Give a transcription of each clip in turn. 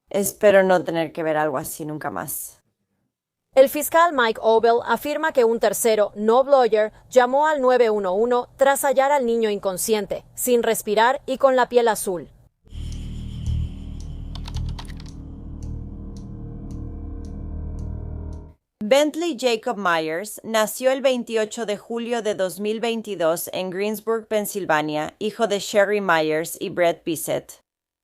Espero no tener que ver algo así nunca más. El fiscal Mike Obel afirma que un tercero, no Bloyer, llamó al 911 tras hallar al niño inconsciente, sin respirar y con la piel azul. Bentley Jacob Myers nació el 28 de julio de 2022 en Greensburg, Pensilvania, hijo de Sherry Myers y Brett Bissett.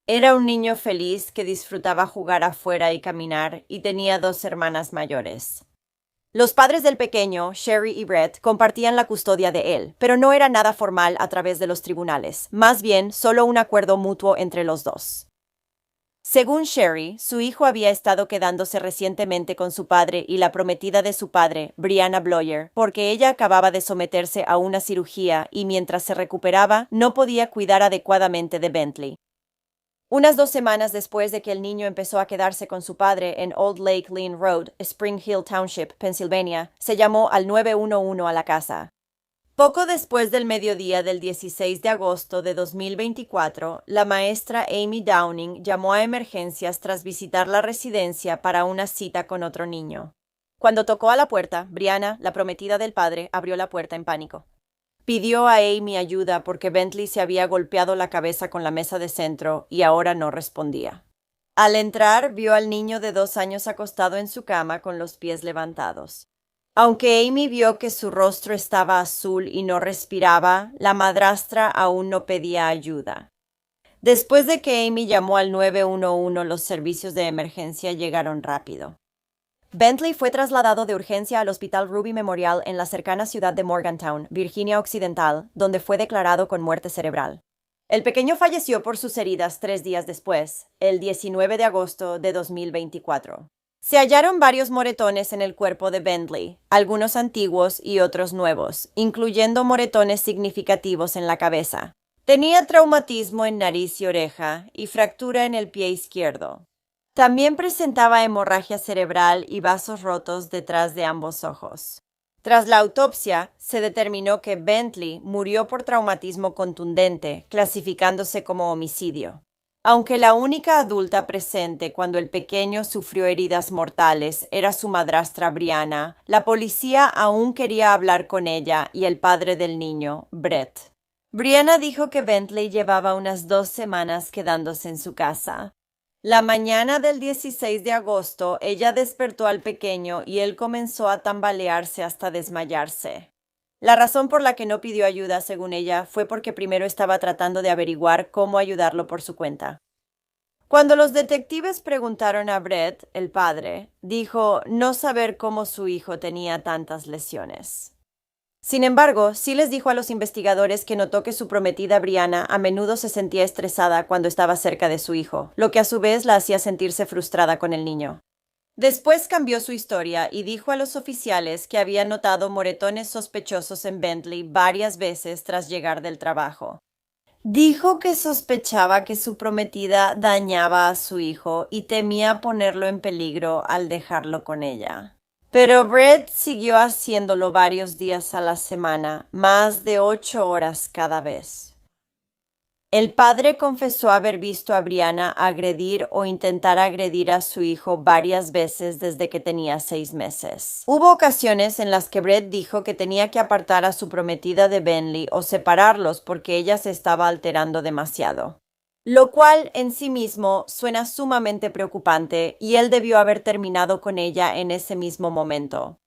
Era un niño feliz que disfrutaba jugar afuera y caminar y tenía dos hermanas mayores. Los padres del pequeño, Sherry y Brett, compartían la custodia de él, pero no era nada formal a través de los tribunales, más bien solo un acuerdo mutuo entre los dos. Según Sherry, su hijo había estado quedándose recientemente con su padre y la prometida de su padre, Brianna Bloyer, porque ella acababa de someterse a una cirugía y mientras se recuperaba no podía cuidar adecuadamente de Bentley. Unas 2 semanas después de que el niño empezó a quedarse con su padre en Old Lake Lynn Road, Spring Hill Township, Pensilvania, se llamó al 911 a la casa. Poco después del mediodía del 16 de agosto de 2024, la maestra Amy Downing llamó a emergencias tras visitar la residencia para una cita con otro niño. Cuando tocó a la puerta, Brianna, la prometida del padre, abrió la puerta en pánico. Pidió a Amy ayuda porque Bentley se había golpeado la cabeza con la mesa de centro y ahora no respondía. Al entrar, vio al niño de 2 años acostado en su cama con los pies levantados. Aunque Amy vio que su rostro estaba azul y no respiraba, la madrastra aún no pedía ayuda. Después de que Amy llamó al 911, los servicios de emergencia llegaron rápido. Bentley fue trasladado de urgencia al Hospital Ruby Memorial en la cercana ciudad de Morgantown, Virginia Occidental, donde fue declarado con muerte cerebral. El pequeño falleció por sus heridas 3 días después, el 19 de agosto de 2024. Se hallaron varios moretones en el cuerpo de Bentley, algunos antiguos y otros nuevos, incluyendo moretones significativos en la cabeza. Tenía traumatismo en nariz y oreja y fractura en el pie izquierdo. También presentaba hemorragia cerebral y vasos rotos detrás de ambos ojos. Tras la autopsia, se determinó que Bentley murió por traumatismo contundente, clasificándose como homicidio. Aunque la única adulta presente cuando el pequeño sufrió heridas mortales era su madrastra Brianna, la policía aún quería hablar con ella y el padre del niño, Brett. Brianna dijo que Bentley llevaba unas 2 semanas quedándose en su casa. La mañana del 16 de agosto, ella despertó al pequeño y él comenzó a tambalearse hasta desmayarse. La razón por la que no pidió ayuda, según ella, fue porque primero estaba tratando de averiguar cómo ayudarlo por su cuenta. Cuando los detectives preguntaron a Brett, el padre, dijo no saber cómo su hijo tenía tantas lesiones. Sin embargo, sí les dijo a los investigadores que notó que su prometida Brianna a menudo se sentía estresada cuando estaba cerca de su hijo, lo que a su vez la hacía sentirse frustrada con el niño. Después cambió su historia y dijo a los oficiales que había notado moretones sospechosos en Bentley varias veces tras llegar del trabajo. Dijo que sospechaba que su prometida dañaba a su hijo y temía ponerlo en peligro al dejarlo con ella. Pero Brett siguió haciéndolo varios días a la semana, más de 8 horas cada vez. El padre confesó haber visto a Brianna agredir o intentar agredir a su hijo varias veces desde que tenía 6 meses. Hubo ocasiones en las que Brett dijo que tenía que apartar a su prometida de Bentley o separarlos porque ella se estaba alterando demasiado, lo cual en sí mismo suena sumamente preocupante y él debió haber terminado con ella en ese mismo momento.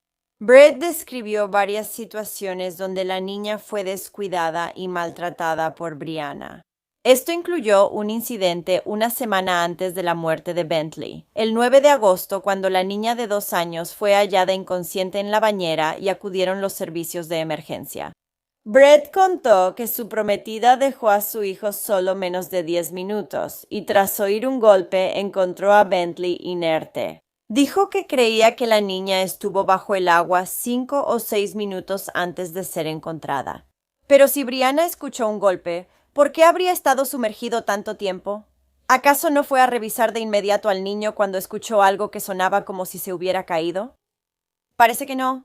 Brett describió varias situaciones donde la niña fue descuidada y maltratada por Brianna. Esto incluyó un incidente una semana antes de la muerte de Bentley, el 9 de agosto, cuando la niña de 2 años fue hallada inconsciente en la bañera y acudieron los servicios de emergencia. Brett contó que su prometida dejó a su hijo solo menos de 10 minutos y tras oír un golpe encontró a Bentley inerte. Dijo que creía que la niña estuvo bajo el agua 5 o 6 minutos antes de ser encontrada. Pero si Brianna escuchó un golpe, ¿por qué habría estado sumergido tanto tiempo? ¿Acaso no fue a revisar de inmediato al niño cuando escuchó algo que sonaba como si se hubiera caído? Parece que no.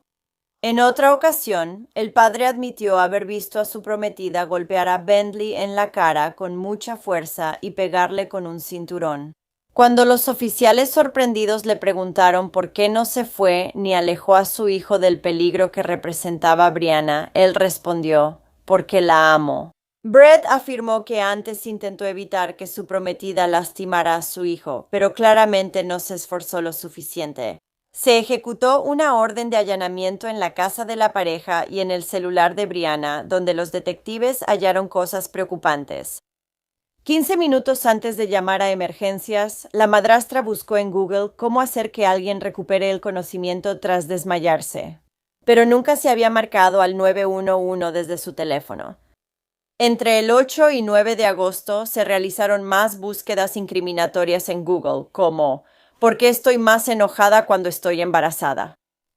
En otra ocasión, el padre admitió haber visto a su prometida golpear a Bentley en la cara con mucha fuerza y pegarle con un cinturón. Cuando los oficiales sorprendidos le preguntaron por qué no se fue ni alejó a su hijo del peligro que representaba Brianna, él respondió, porque la amo. Brett afirmó que antes intentó evitar que su prometida lastimara a su hijo, pero claramente no se esforzó lo suficiente. Se ejecutó una orden de allanamiento en la casa de la pareja y en el celular de Brianna, donde los detectives hallaron cosas preocupantes. 15 minutos antes de llamar a emergencias, la madrastra buscó en Google cómo hacer que alguien recupere el conocimiento tras desmayarse, pero nunca se había marcado al 911 desde su teléfono. Entre el 8 y 9 de agosto se realizaron más búsquedas incriminatorias en Google, como ¿por qué estoy más enojada cuando estoy embarazada?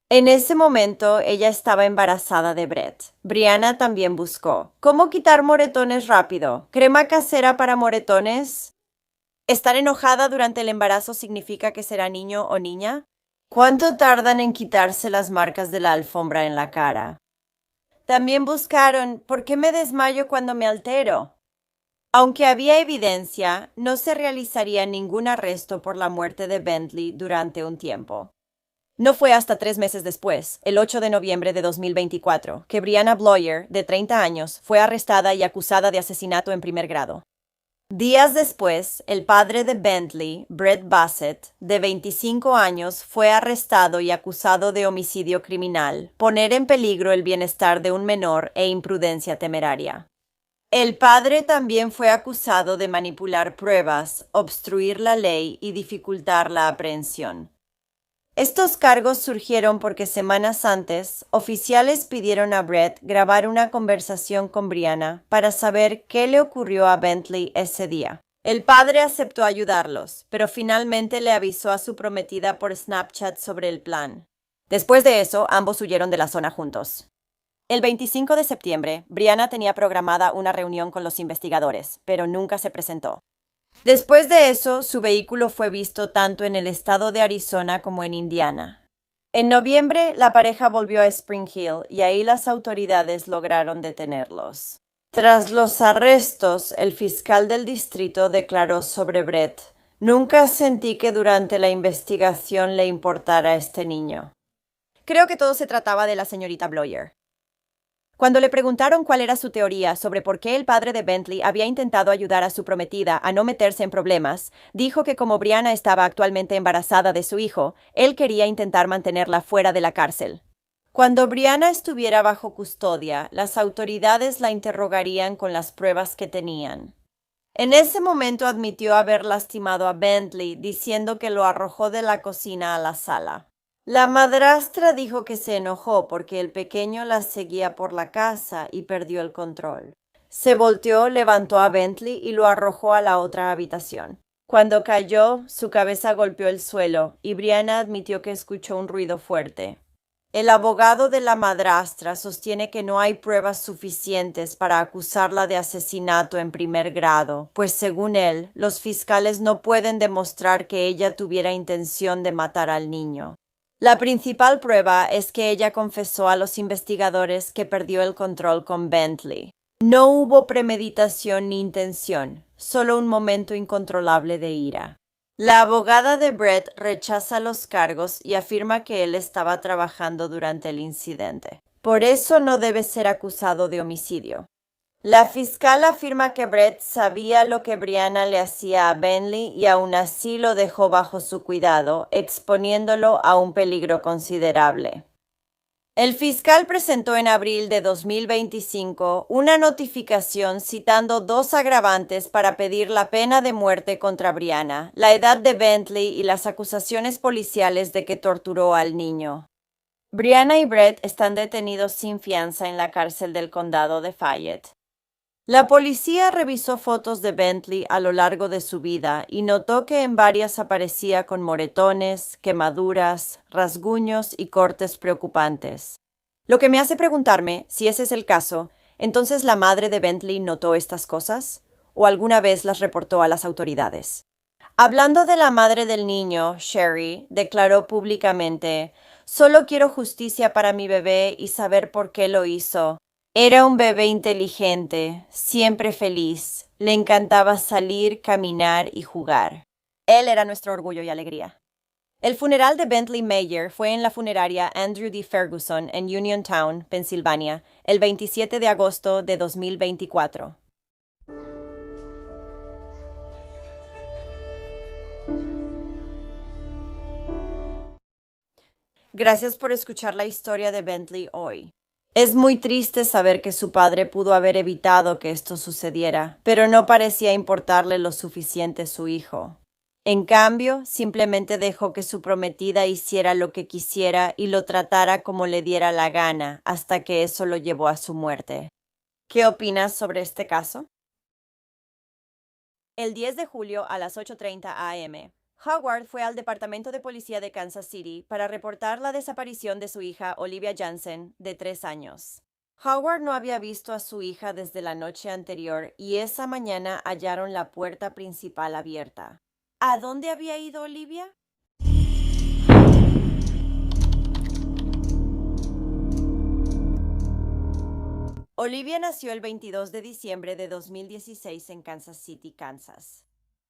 En ese momento, ella estaba embarazada de Brett. Brianna también buscó. ¿Cómo quitar moretones rápido? ¿Crema casera para moretones? ¿Estar enojada durante el embarazo significa que será niño o niña? ¿Cuánto tardan en quitarse las marcas de la alfombra en la cara? También buscaron ¿por qué me desmayo cuando me altero? Aunque había evidencia, no se realizaría ningún arresto por la muerte de Bentley durante un tiempo. No fue hasta 3 meses después, el 8 de noviembre de 2024, que Brianna Bloyer, de 30 años, fue arrestada y acusada de asesinato en primer grado. Días después, el padre de Bentley, Brett Bassett, de 25 años, fue arrestado y acusado de homicidio criminal, poner en peligro el bienestar de un menor e imprudencia temeraria. El padre también fue acusado de manipular pruebas, obstruir la ley y dificultar la aprehensión. Estos cargos surgieron porque semanas antes, oficiales pidieron a Brett grabar una conversación con Brianna para saber qué le ocurrió a Bentley ese día. El padre aceptó ayudarlos, pero finalmente le avisó a su prometida por Snapchat sobre el plan. Después de eso, ambos huyeron de la zona juntos. El 25 de septiembre, Brianna tenía programada una reunión con los investigadores, pero nunca se presentó. Después de eso, su vehículo fue visto tanto en el estado de Arizona como en Indiana. En noviembre, la pareja volvió a Spring Hill y ahí las autoridades lograron detenerlos. Tras los arrestos, el fiscal del distrito declaró sobre Brett: «Nunca sentí que durante la investigación le importara a este niño». Creo que todo se trataba de la señorita Bloyer. Cuando le preguntaron cuál era su teoría sobre por qué el padre de Bentley había intentado ayudar a su prometida a no meterse en problemas, dijo que como Brianna estaba actualmente embarazada de su hijo, él quería intentar mantenerla fuera de la cárcel. Cuando Brianna estuviera bajo custodia, las autoridades la interrogarían con las pruebas que tenían. En ese momento admitió haber lastimado a Bentley, diciendo que lo arrojó de la cocina a la sala. La madrastra dijo que se enojó porque el pequeño la seguía por la casa y perdió el control. Se volteó, levantó a Bentley y lo arrojó a la otra habitación. Cuando cayó, su cabeza golpeó el suelo y Brianna admitió que escuchó un ruido fuerte. El abogado de la madrastra sostiene que no hay pruebas suficientes para acusarla de asesinato en primer grado, pues según él, los fiscales no pueden demostrar que ella tuviera intención de matar al niño. La principal prueba es que ella confesó a los investigadores que perdió el control con Bentley. No hubo premeditación ni intención, solo un momento incontrolable de ira. La abogada de Brett rechaza los cargos y afirma que él estaba trabajando durante el incidente. Por eso no debe ser acusado de homicidio. La fiscal afirma que Brett sabía lo que Brianna le hacía a Bentley y aún así lo dejó bajo su cuidado, exponiéndolo a un peligro considerable. El fiscal presentó en abril de 2025 una notificación citando 2 agravantes para pedir la pena de muerte contra Brianna, la edad de Bentley y las acusaciones policiales de que torturó al niño. Brianna y Brett están detenidos sin fianza en la cárcel del condado de Fayette. La policía revisó fotos de Bentley a lo largo de su vida y notó que en varias aparecía con moretones, quemaduras, rasguños y cortes preocupantes. Lo que me hace preguntarme, si ese es el caso, ¿entonces la madre de Bentley notó estas cosas? ¿O alguna vez las reportó a las autoridades? Hablando de la madre del niño, Sherry declaró públicamente: «Solo quiero justicia para mi bebé y saber por qué lo hizo. Era un bebé inteligente, siempre feliz, le encantaba salir, caminar y jugar». Él era nuestro orgullo y alegría. El funeral de Bentley Mayer fue en la funeraria Andrew D. Ferguson en Uniontown, Pensilvania, el 27 de agosto de 2024. Gracias por escuchar la historia de Bentley hoy. Es muy triste saber que su padre pudo haber evitado que esto sucediera, pero no parecía importarle lo suficiente su hijo. En cambio, simplemente dejó que su prometida hiciera lo que quisiera y lo tratara como le diera la gana, hasta que eso lo llevó a su muerte. ¿Qué opinas sobre este caso? El 10 de julio a las 8:30 a.m., Howard fue al Departamento de Policía de Kansas City para reportar la desaparición de su hija Olivia Jansen, de 3 años. Howard no había visto a su hija desde la noche anterior y esa mañana hallaron la puerta principal abierta. ¿A dónde había ido Olivia? Olivia nació el 22 de diciembre de 2016 en Kansas City, Kansas.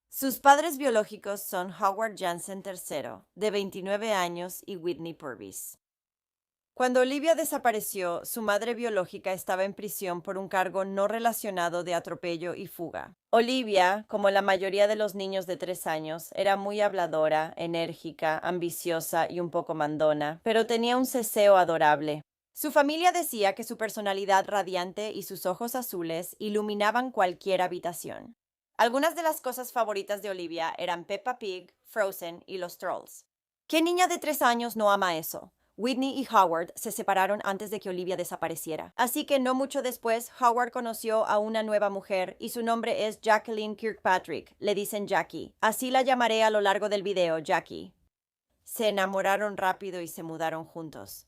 Sus padres biológicos son Howard Jansen III, de 29 años, y Whitney Purvis. Cuando Olivia desapareció, su madre biológica estaba en prisión por un cargo no relacionado de atropello y fuga. Olivia, como la mayoría de los niños de 3 años, era muy habladora, enérgica, ambiciosa y un poco mandona, pero tenía un ceseo adorable. Su familia decía que su personalidad radiante y sus ojos azules iluminaban cualquier habitación. Algunas de las cosas favoritas de Olivia eran Peppa Pig, Frozen y los Trolls. ¿Qué niña de 3 años no ama eso? Whitney y Howard se separaron antes de que Olivia desapareciera. Así que no mucho después, Howard conoció a una nueva mujer y su nombre es Jacqueline Kirkpatrick. Le dicen Jackie. Así la llamaré a lo largo del video, Jackie. Se enamoraron rápido y se mudaron juntos.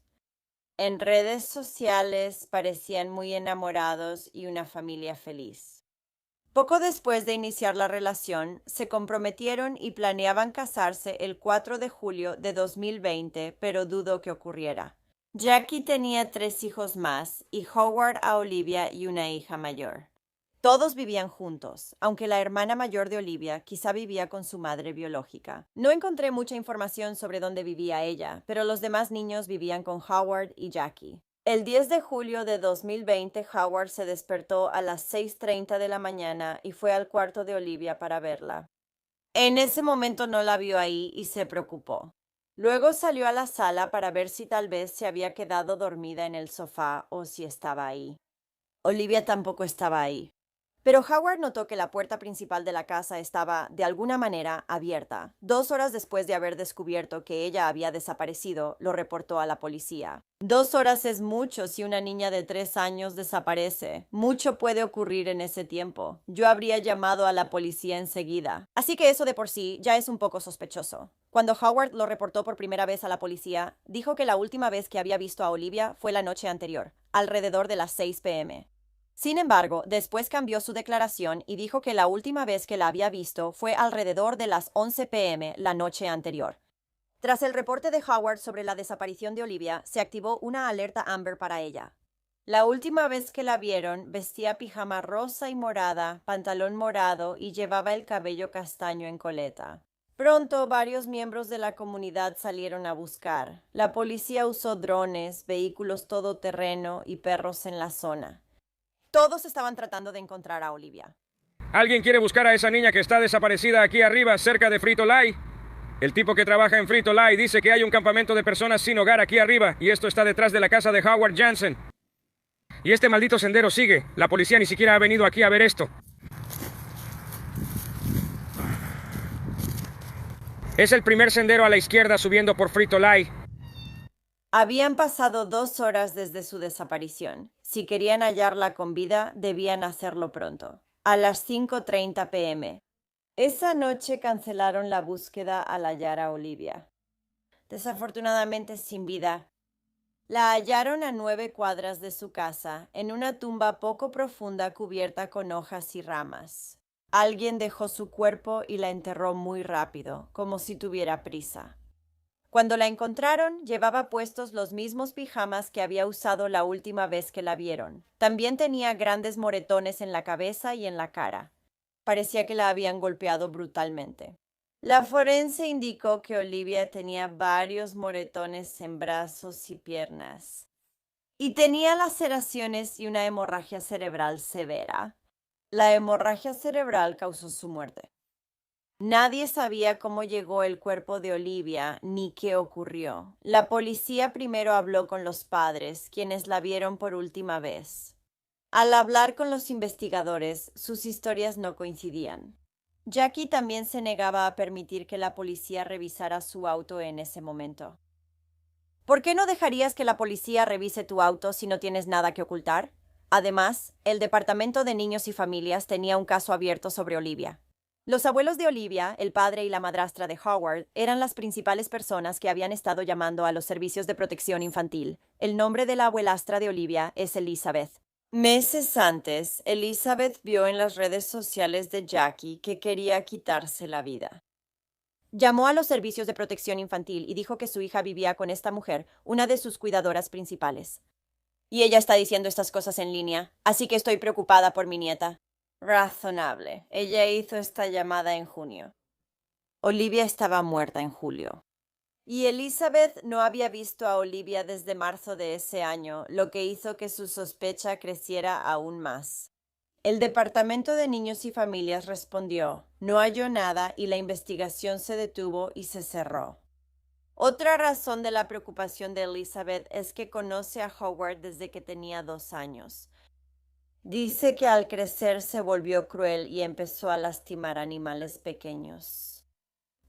En redes sociales parecían muy enamorados y una familia feliz. Poco después de iniciar la relación, se comprometieron y planeaban casarse el 4 de julio de 2020, pero dudo que ocurriera. Jackie tenía 3 hijos más y Howard a Olivia y una hija mayor. Todos vivían juntos, aunque la hermana mayor de Olivia quizá vivía con su madre biológica. No encontré mucha información sobre dónde vivía ella, pero los demás niños vivían con Howard y Jackie. El 10 de julio de 2020, Howard se despertó a las 6:30 de la mañana y fue al cuarto de Olivia para verla. En ese momento no la vio ahí y se preocupó. Luego salió a la sala para ver si tal vez se había quedado dormida en el sofá o si estaba ahí. Olivia tampoco estaba ahí. Pero Howard notó que la puerta principal de la casa estaba, de alguna manera, abierta. 2 horas después de haber descubierto que ella había desaparecido, lo reportó a la policía. 2 horas es mucho si una niña de 3 años desaparece. Mucho puede ocurrir en ese tiempo. Yo habría llamado a la policía enseguida. Así que eso de por sí ya es un poco sospechoso. Cuando Howard lo reportó por primera vez a la policía, dijo que la última vez que había visto a Olivia fue la noche anterior, alrededor de las 6 p.m. Sin embargo, después cambió su declaración y dijo que la última vez que la había visto fue alrededor de las 11 p.m. la noche anterior. Tras el reporte de Howard sobre la desaparición de Olivia, se activó una alerta Amber para ella. La última vez que la vieron, vestía pijama rosa y morada, pantalón morado y llevaba el cabello castaño en coleta. Pronto, varios miembros de la comunidad salieron a buscar. La policía usó drones, vehículos todoterreno y perros en la zona. Todos estaban tratando de encontrar a Olivia. ¿Alguien quiere buscar a esa niña que está desaparecida aquí arriba, cerca de Frito-Lay? El tipo que trabaja en Frito-Lay dice que hay un campamento de personas sin hogar aquí arriba, y esto está detrás de la casa de Howard Jansen. Y este maldito sendero sigue. La policía ni siquiera ha venido aquí a ver esto. Es el primer sendero a la izquierda subiendo por Frito-Lay. Habían pasado 2 horas desde su desaparición. Si querían hallarla con vida, debían hacerlo pronto. A las 5:30 p.m. Esa noche cancelaron la búsqueda al hallar a Olivia. Desafortunadamente sin vida. La hallaron a 9 cuadras de su casa, en una tumba poco profunda cubierta con hojas y ramas. Alguien dejó su cuerpo y la enterró muy rápido, como si tuviera prisa. Cuando la encontraron, llevaba puestos los mismos pijamas que había usado la última vez que la vieron. También tenía grandes moretones en la cabeza y en la cara. Parecía que la habían golpeado brutalmente. La forense indicó que Olivia tenía varios moretones en brazos y piernas y tenía laceraciones y una hemorragia cerebral severa. La hemorragia cerebral causó su muerte. Nadie sabía cómo llegó el cuerpo de Olivia ni qué ocurrió. La policía primero habló con los padres, quienes la vieron por última vez. Al hablar con los investigadores, sus historias no coincidían. Jackie también se negaba a permitir que la policía revisara su auto en ese momento. ¿Por qué no dejarías que la policía revise tu auto si no tienes nada que ocultar? Además, el Departamento de Niños y Familias tenía un caso abierto sobre Olivia. Los abuelos de Olivia, el padre y la madrastra de Howard, eran las principales personas que habían estado llamando a los servicios de protección infantil. El nombre de la abuelastra de Olivia es Elizabeth. Meses antes, Elizabeth vio en las redes sociales de Jackie que quería quitarse la vida. Llamó a los servicios de protección infantil y dijo que su hija vivía con esta mujer, una de sus cuidadoras principales. Y ella está diciendo estas cosas en línea, así que estoy preocupada por mi nieta. Razonable. Ella hizo esta llamada en junio. Olivia estaba muerta en julio. Y Elizabeth no había visto a Olivia desde marzo de ese año, lo que hizo que su sospecha creciera aún más. El Departamento de Niños y Familias respondió, no halló nada y la investigación se detuvo y se cerró. Otra razón de la preocupación de Elizabeth es que conoce a Howard desde que tenía 2 años. Dice que al crecer se volvió cruel y empezó a lastimar animales pequeños.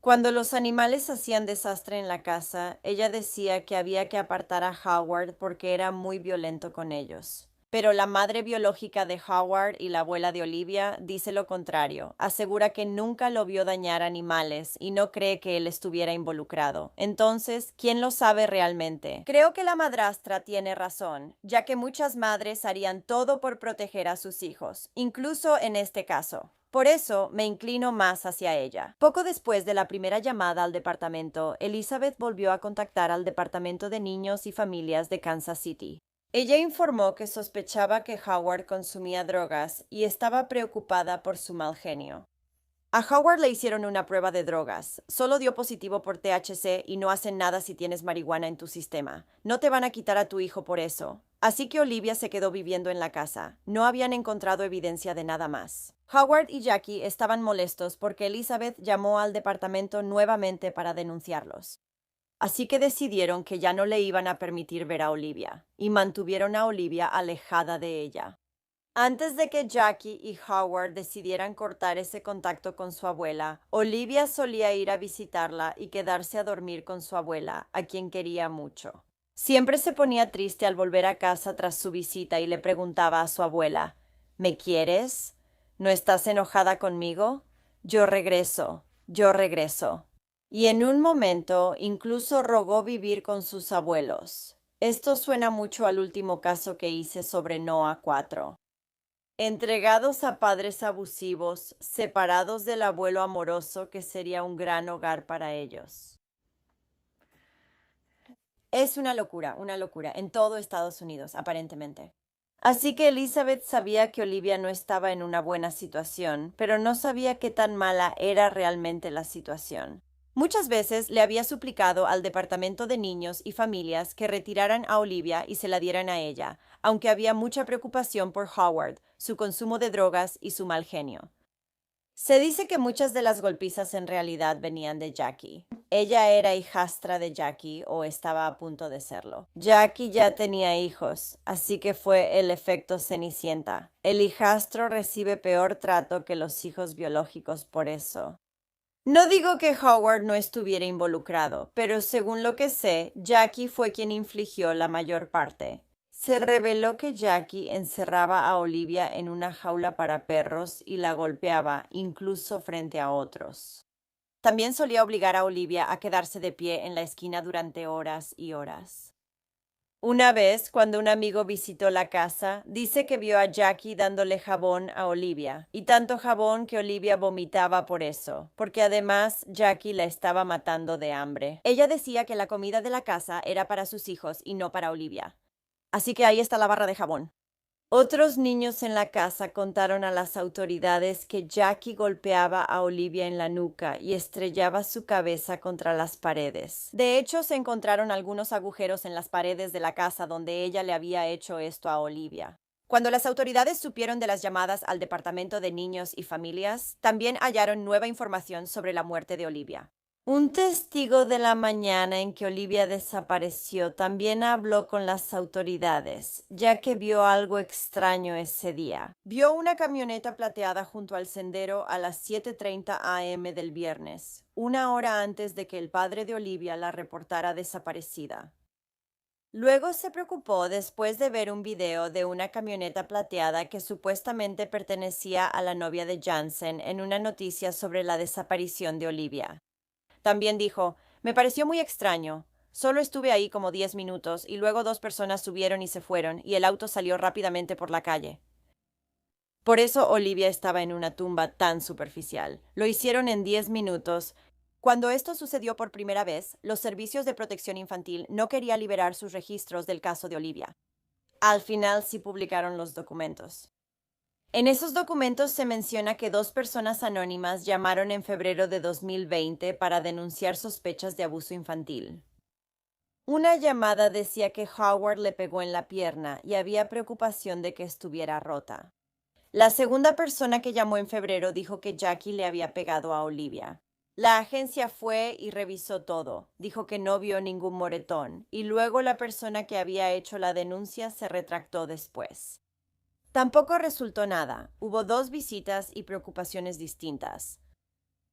Cuando los animales hacían desastre en la casa, ella decía que había que apartar a Howard porque era muy violento con ellos. Pero la madre biológica de Howard y la abuela de Olivia dice lo contrario. Asegura que nunca lo vio dañar animales y no cree que él estuviera involucrado. Entonces, ¿quién lo sabe realmente? Creo que la madrastra tiene razón, ya que muchas madres harían todo por proteger a sus hijos, incluso en este caso. Por eso me inclino más hacia ella. Poco después de la primera llamada al departamento, Elizabeth volvió a contactar al Departamento de Niños y Familias de Kansas City. Ella informó que sospechaba que Howard consumía drogas y estaba preocupada por su mal genio. A Howard le hicieron una prueba de drogas. Solo dio positivo por THC y no hacen nada si tienes marihuana en tu sistema. No te van a quitar a tu hijo por eso. Así que Olivia se quedó viviendo en la casa. No habían encontrado evidencia de nada más. Howard y Jackie estaban molestos porque Elizabeth llamó al departamento nuevamente para denunciarlos. Así que decidieron que ya no le iban a permitir ver a Olivia, y mantuvieron a Olivia alejada de ella. Antes de que Jackie y Howard decidieran cortar ese contacto con su abuela, Olivia solía ir a visitarla y quedarse a dormir con su abuela, a quien quería mucho. Siempre se ponía triste al volver a casa tras su visita y le preguntaba a su abuela, ¿me quieres? ¿No estás enojada conmigo? Yo regreso, yo regreso. Y en un momento incluso rogó vivir con sus abuelos. Esto suena mucho al último caso que hice sobre Noah 4. Entregados a padres abusivos, separados del abuelo amoroso que sería un gran hogar para ellos. Es una locura, en todo Estados Unidos, aparentemente. Así que Elizabeth sabía que Olivia no estaba en una buena situación, pero no sabía qué tan mala era realmente la situación. Muchas veces le había suplicado al Departamento de Niños y Familias que retiraran a Olivia y se la dieran a ella, aunque había mucha preocupación por Howard, su consumo de drogas y su mal genio. Se dice que muchas de las golpizas en realidad venían de Jackie. Ella era hijastra de Jackie o estaba a punto de serlo. Jackie ya tenía hijos, así que fue el efecto Cenicienta. El hijastro recibe peor trato que los hijos biológicos por eso. No digo que Howard no estuviera involucrado, pero según lo que sé, Jackie fue quien infligió la mayor parte. Se reveló que Jackie encerraba a Olivia en una jaula para perros y la golpeaba, incluso frente a otros. También solía obligar a Olivia a quedarse de pie en la esquina durante horas y horas. Una vez, cuando un amigo visitó la casa, dice que vio a Jackie dándole jabón a Olivia, y tanto jabón que Olivia vomitaba por eso, porque además Jackie la estaba matando de hambre. Ella decía que la comida de la casa era para sus hijos y no para Olivia. Así que ahí está la barra de jabón. Otros niños en la casa contaron a las autoridades que Jackie golpeaba a Olivia en la nuca y estrellaba su cabeza contra las paredes. De hecho, se encontraron algunos agujeros en las paredes de la casa donde ella le había hecho esto a Olivia. Cuando las autoridades supieron de las llamadas al Departamento de Niños y Familias, también hallaron nueva información sobre la muerte de Olivia. Un testigo de la mañana en que Olivia desapareció también habló con las autoridades, ya que vio algo extraño ese día. Vio una camioneta plateada junto al sendero a las 7:30 a.m. del viernes, una hora antes de que el padre de Olivia la reportara desaparecida. Luego se preocupó después de ver un video de una camioneta plateada que supuestamente pertenecía a la novia de Jansen en una noticia sobre la desaparición de Olivia. También dijo, me pareció muy extraño. Solo estuve ahí como 10 minutos y luego 2 personas subieron y se fueron y el auto salió rápidamente por la calle. Por eso Olivia estaba en una tumba tan superficial. Lo hicieron en 10 minutos. Cuando esto sucedió por primera vez, los servicios de protección infantil no querían liberar sus registros del caso de Olivia. Al final sí publicaron los documentos. En esos documentos se menciona que 2 personas anónimas llamaron en febrero de 2020 para denunciar sospechas de abuso infantil. Una llamada decía que Howard le pegó en la pierna y había preocupación de que estuviera rota. La segunda persona que llamó en febrero dijo que Jackie le había pegado a Olivia. La agencia fue y revisó todo. Dijo que no vio ningún moretón y luego la persona que había hecho la denuncia se retractó después. Tampoco resultó nada. Hubo 2 visitas y preocupaciones distintas.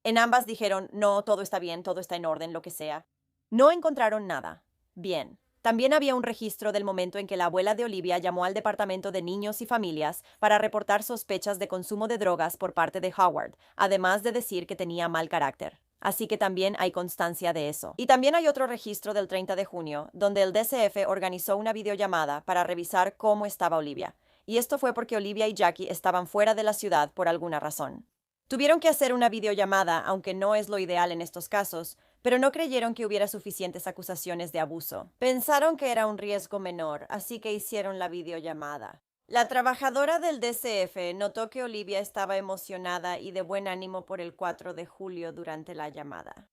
En ambas dijeron, no, todo está bien, todo está en orden, lo que sea. No encontraron nada. Bien. También había un registro del momento en que la abuela de Olivia llamó al Departamento de Niños y Familias para reportar sospechas de consumo de drogas por parte de Howard, además de decir que tenía mal carácter. Así que también hay constancia de eso. Y también hay otro registro del 30 de junio, donde el DCF organizó una videollamada para revisar cómo estaba Olivia. Y esto fue porque Olivia y Jackie estaban fuera de la ciudad por alguna razón. Tuvieron que hacer una videollamada, aunque no es lo ideal en estos casos, pero no creyeron que hubiera suficientes acusaciones de abuso. Pensaron que era un riesgo menor, así que hicieron la videollamada. La trabajadora del DCF notó que Olivia estaba emocionada y de buen ánimo por el 4 de julio durante la llamada.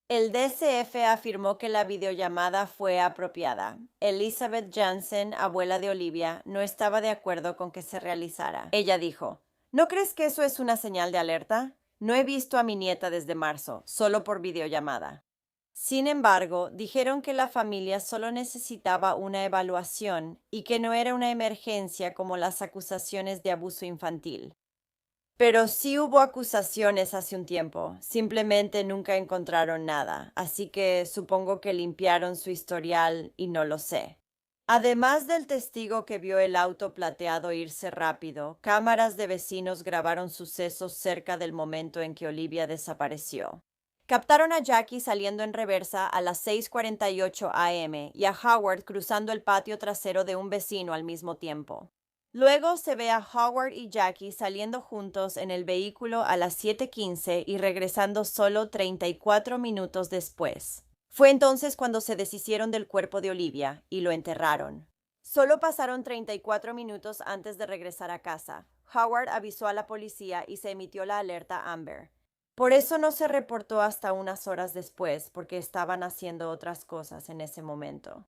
El DCF afirmó que la videollamada fue apropiada. Elizabeth Jansen, abuela de Olivia, no estaba de acuerdo con que se realizara. Ella dijo, ¿no crees que eso es una señal de alerta? No he visto a mi nieta desde marzo, solo por videollamada. Sin embargo, dijeron que la familia solo necesitaba una evaluación y que no era una emergencia como las acusaciones de abuso infantil. Pero sí hubo acusaciones hace un tiempo, simplemente nunca encontraron nada, así que supongo que limpiaron su historial y no lo sé. Además del testigo que vio el auto plateado irse rápido, cámaras de vecinos grabaron sucesos cerca del momento en que Olivia desapareció. Captaron a Jackie saliendo en reversa a las 6:48 a.m. y a Howard cruzando el patio trasero de un vecino al mismo tiempo. Luego se ve a Howard y Jackie saliendo juntos en el vehículo a las 7:15 y regresando solo 34 minutos después. Fue entonces cuando se deshicieron del cuerpo de Olivia y lo enterraron. Solo pasaron 34 minutos antes de regresar a casa. Howard avisó a la policía y se emitió la alerta Amber. Por eso no se reportó hasta unas horas después, porque estaban haciendo otras cosas en ese momento.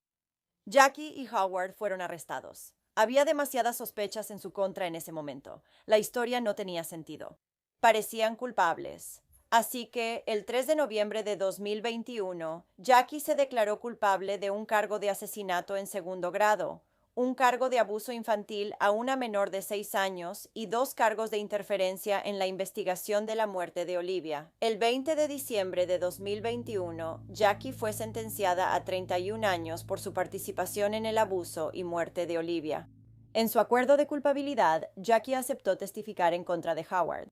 Jackie y Howard fueron arrestados. Había demasiadas sospechas en su contra en ese momento. La historia no tenía sentido. Parecían culpables. Así que, el 3 de noviembre de 2021, Jackie se declaró culpable de un cargo de asesinato en segundo grado, un cargo de abuso infantil a una menor de 6 años y 2 cargos de interferencia en la investigación de la muerte de Olivia. El 20 de diciembre de 2021, Jackie fue sentenciada a 31 años por su participación en el abuso y muerte de Olivia. En su acuerdo de culpabilidad, Jackie aceptó testificar en contra de Howard.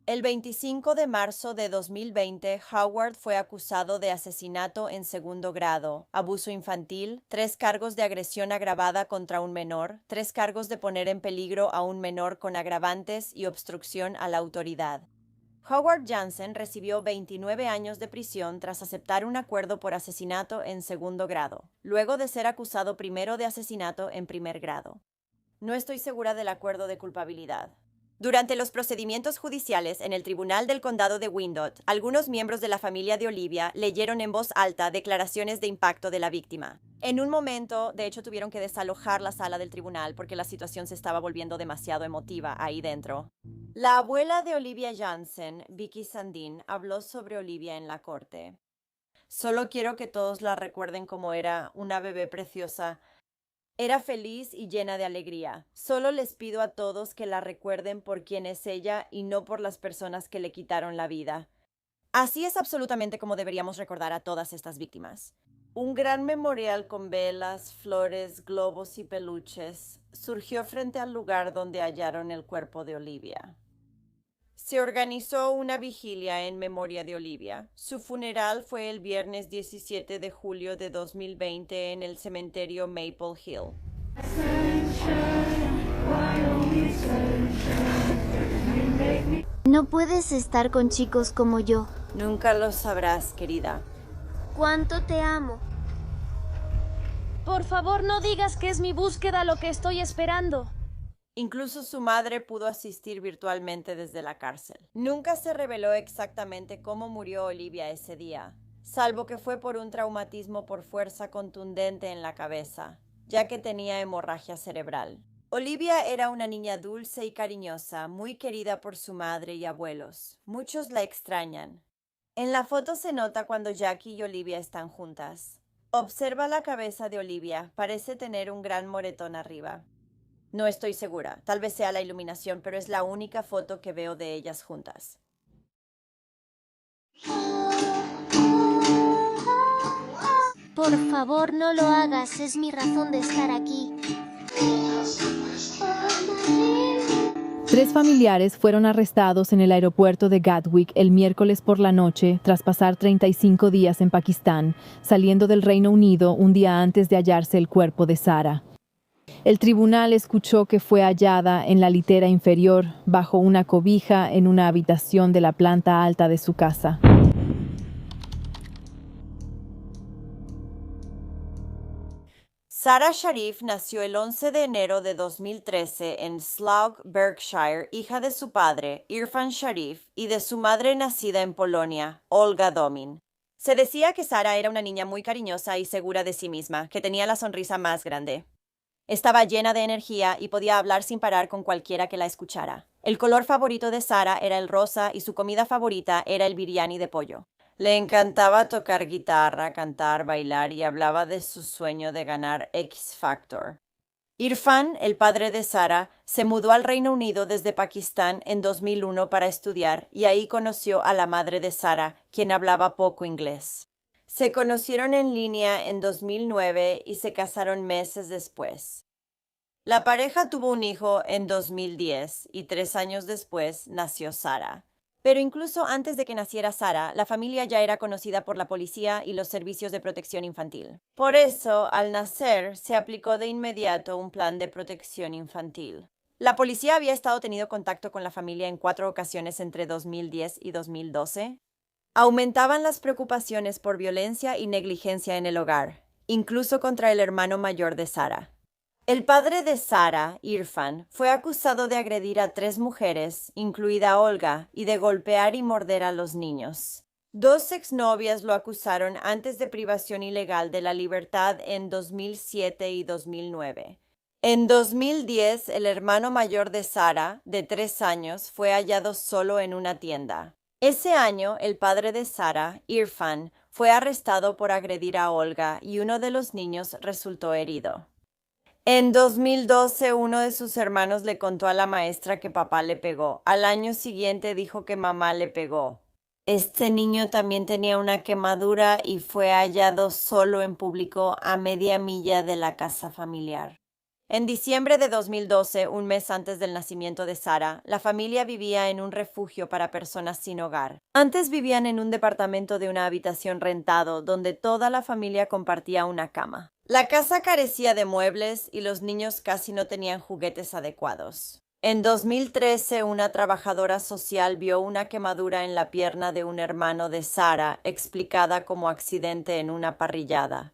El 25 de marzo de 2020, Howard fue acusado de asesinato en segundo grado, abuso infantil, 3 cargos de agresión agravada contra un menor, 3 cargos de poner en peligro a un menor con agravantes y obstrucción a la autoridad. Howard Jansen recibió 29 años de prisión tras aceptar un acuerdo por asesinato en segundo grado, luego de ser acusado primero de asesinato en primer grado. No estoy segura del acuerdo de culpabilidad. Durante los procedimientos judiciales en el Tribunal del Condado de Wyandotte, algunos miembros de la familia de Olivia leyeron en voz alta declaraciones de impacto de la víctima. En un momento, de hecho, tuvieron que desalojar la sala del tribunal porque la situación se estaba volviendo demasiado emotiva ahí dentro. La abuela de Olivia Jansen, Vicky Sandin, habló sobre Olivia en la corte. Solo quiero que todos la recuerden como era una bebé preciosa. Era feliz y llena de alegría. Solo les pido a todos que la recuerden por quien es ella y no por las personas que le quitaron la vida. Así es absolutamente como deberíamos recordar a todas estas víctimas. Un gran memorial con velas, flores, globos y peluches surgió frente al lugar donde hallaron el cuerpo de Olivia. Se organizó una vigilia en memoria de Olivia. Su funeral fue el viernes 17 de julio de 2020 en el cementerio Maple Hill. No puedes estar con chicos como yo. Nunca lo sabrás, querida. ¿Cuánto te amo? Por favor, no digas que es mi búsqueda lo que estoy esperando. Incluso su madre pudo asistir virtualmente desde la cárcel. Nunca se reveló exactamente cómo murió Olivia ese día, salvo que fue por un traumatismo por fuerza contundente en la cabeza, ya que tenía hemorragia cerebral. Olivia era una niña dulce y cariñosa, muy querida por su madre y abuelos. Muchos la extrañan. En la foto se nota cuando Jackie y Olivia están juntas. Observa la cabeza de Olivia, parece tener un gran moretón arriba. No estoy segura, tal vez sea la iluminación, pero es la única foto que veo de ellas juntas. Por favor, no lo hagas, es mi razón de estar aquí. 3 familiares fueron arrestados en el aeropuerto de Gatwick el miércoles por la noche tras pasar 35 días en Pakistán, saliendo del Reino Unido un día antes de hallarse el cuerpo de Sara. El tribunal escuchó que fue hallada en la litera inferior, bajo una cobija, en una habitación de la planta alta de su casa. Sarah Sharif nació el 11 de enero de 2013 en Slough, Berkshire, hija de su padre, Irfan Sharif, y de su madre nacida en Polonia, Olga Domin. Se decía que Sarah era una niña muy cariñosa y segura de sí misma, que tenía la sonrisa más grande. Estaba llena de energía y podía hablar sin parar con cualquiera que la escuchara. El color favorito de Sarah era el rosa y su comida favorita era el biryani de pollo. Le encantaba tocar guitarra, cantar, bailar y hablaba de su sueño de ganar X Factor. Irfan, el padre de Sarah, se mudó al Reino Unido desde Pakistán en 2001 para estudiar y ahí conoció a la madre de Sarah, quien hablaba poco inglés. Se conocieron en línea en 2009 y se casaron meses después. La pareja tuvo un hijo en 2010 y 3 años después nació Sarah. Pero incluso antes de que naciera Sarah, la familia ya era conocida por la policía y los servicios de protección infantil. Por eso, al nacer, se aplicó de inmediato un plan de protección infantil. La policía había estado teniendo contacto con la familia en 4 ocasiones entre 2010 y 2012. Aumentaban las preocupaciones por violencia y negligencia en el hogar, incluso contra el hermano mayor de Sarah. El padre de Sarah, Irfan, fue acusado de agredir a 3 mujeres, incluida Olga, y de golpear y morder a los niños. 2 exnovias lo acusaron antes de privación ilegal de la libertad en 2007 y 2009. En 2010, el hermano mayor de Sarah, de 3 años, fue hallado solo en una tienda. Ese año, el padre de Sarah, Irfan, fue arrestado por agredir a Olga y uno de los niños resultó herido. En 2012, uno de sus hermanos le contó a la maestra que papá le pegó. Al año siguiente dijo que mamá le pegó. Este niño también tenía una quemadura y fue hallado solo en público a media milla de la casa familiar. En diciembre de 2012, un mes antes del nacimiento de Sarah, la familia vivía en un refugio para personas sin hogar. Antes vivían en un departamento de una habitación rentado, donde toda la familia compartía una cama. La casa carecía de muebles y los niños casi no tenían juguetes adecuados. En 2013, una trabajadora social vio una quemadura en la pierna de un hermano de Sarah, explicada como accidente en una parrillada.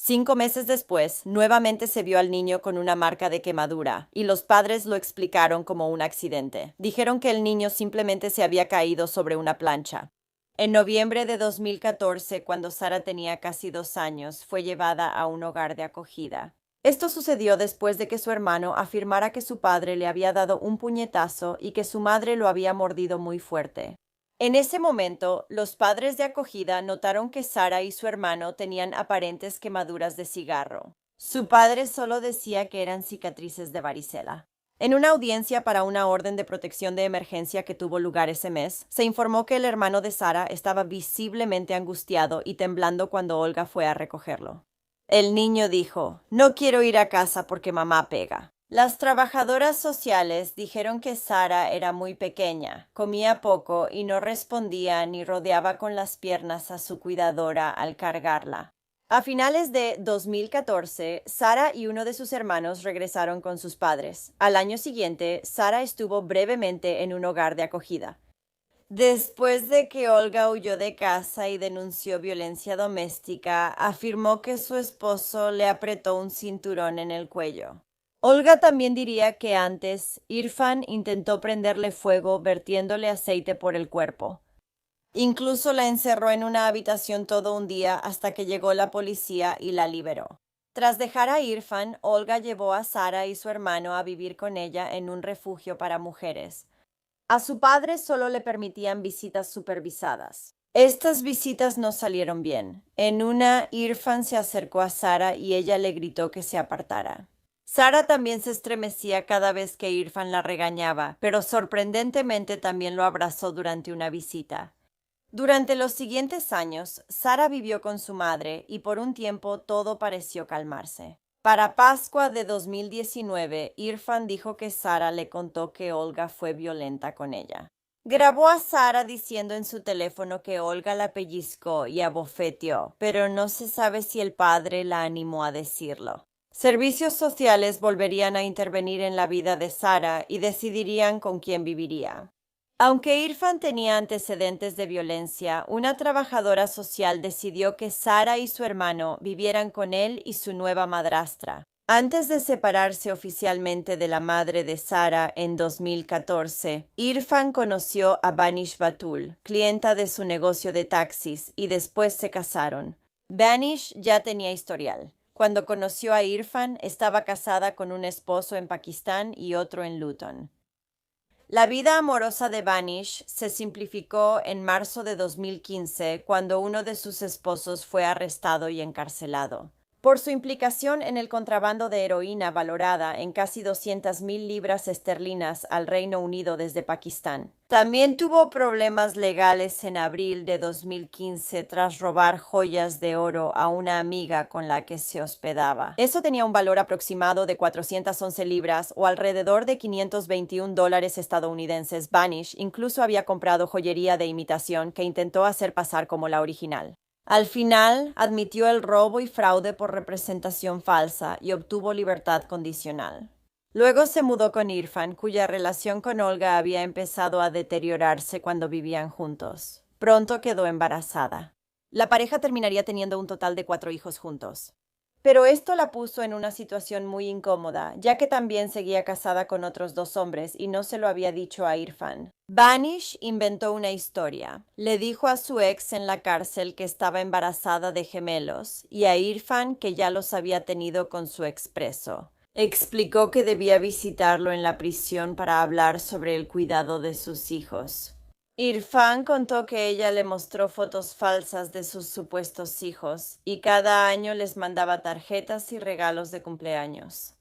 5 meses después, nuevamente se vio al niño con una marca de quemadura, y los padres lo explicaron como un accidente. Dijeron que el niño simplemente se había caído sobre una plancha. En noviembre de 2014, cuando Sara tenía casi 2 años, fue llevada a un hogar de acogida. Esto sucedió después de que su hermano afirmara que su padre le había dado un puñetazo y que su madre lo había mordido muy fuerte. En ese momento, los padres de acogida notaron que Sara y su hermano tenían aparentes quemaduras de cigarro. Su padre solo decía que eran cicatrices de varicela. En una audiencia para una orden de protección de emergencia que tuvo lugar ese mes, se informó que el hermano de Sara estaba visiblemente angustiado y temblando cuando Olga fue a recogerlo. El niño dijo: «No quiero ir a casa porque mamá pega». Las trabajadoras sociales dijeron que Sara era muy pequeña, comía poco y no respondía ni rodeaba con las piernas a su cuidadora al cargarla. A finales de 2014, Sara y uno de sus hermanos regresaron con sus padres. Al año siguiente, Sara estuvo brevemente en un hogar de acogida. Después de que Olga huyó de casa y denunció violencia doméstica, afirmó que su esposo le apretó un cinturón en el cuello. Olga también diría que antes, Irfan intentó prenderle fuego vertiéndole aceite por el cuerpo. Incluso la encerró en una habitación todo un día hasta que llegó la policía y la liberó. Tras dejar a Irfan, Olga llevó a Sara y su hermano a vivir con ella en un refugio para mujeres. A su padre solo le permitían visitas supervisadas. Estas visitas no salieron bien. En una, Irfan se acercó a Sara y ella le gritó que se apartara. Sara también se estremecía cada vez que Irfan la regañaba, pero sorprendentemente también lo abrazó durante una visita. Durante los siguientes años, Sara vivió con su madre y por un tiempo todo pareció calmarse. Para Pascua de 2019, Irfan dijo que Sara le contó que Olga fue violenta con ella. Grabó a Sara diciendo en su teléfono que Olga la pellizcó y abofeteó, pero no se sabe si el padre la animó a decirlo. Servicios sociales volverían a intervenir en la vida de Sara y decidirían con quién viviría. Aunque Irfan tenía antecedentes de violencia, una trabajadora social decidió que Sara y su hermano vivieran con él y su nueva madrastra. Antes de separarse oficialmente de la madre de Sara en 2014, Irfan conoció a Banish Batul, clienta de su negocio de taxis, y después se casaron. Banish ya tenía historial. Cuando conoció a Irfan, estaba casada con un esposo en Pakistán y otro en Luton. La vida amorosa de Banish se simplificó en marzo de 2015, cuando uno de sus esposos fue arrestado y encarcelado por su implicación en el contrabando de heroína valorada en casi 200,000 libras esterlinas al Reino Unido desde Pakistán. También tuvo problemas legales en abril de 2015 tras robar joyas de oro a una amiga con la que se hospedaba. Eso tenía un valor aproximado de 411 libras o alrededor de $521 estadounidenses. Banish incluso había comprado joyería de imitación que intentó hacer pasar como la original. Al final, admitió el robo y fraude por representación falsa y obtuvo libertad condicional. Luego se mudó con Irfan, cuya relación con Olga había empezado a deteriorarse cuando vivían juntos. Pronto quedó embarazada. La pareja terminaría teniendo un total de 4 hijos juntos. Pero esto la puso en una situación muy incómoda, ya que también seguía casada con otros 2 hombres y no se lo había dicho a Irfan. Banish inventó una historia. Le dijo a su ex en la cárcel que estaba embarazada de gemelos y a Irfan que ya los había tenido con su expreso. Explicó que debía visitarlo en la prisión para hablar sobre el cuidado de sus hijos. Irfan contó que ella le mostró fotos falsas de sus supuestos hijos y cada año les mandaba tarjetas y regalos de cumpleaños.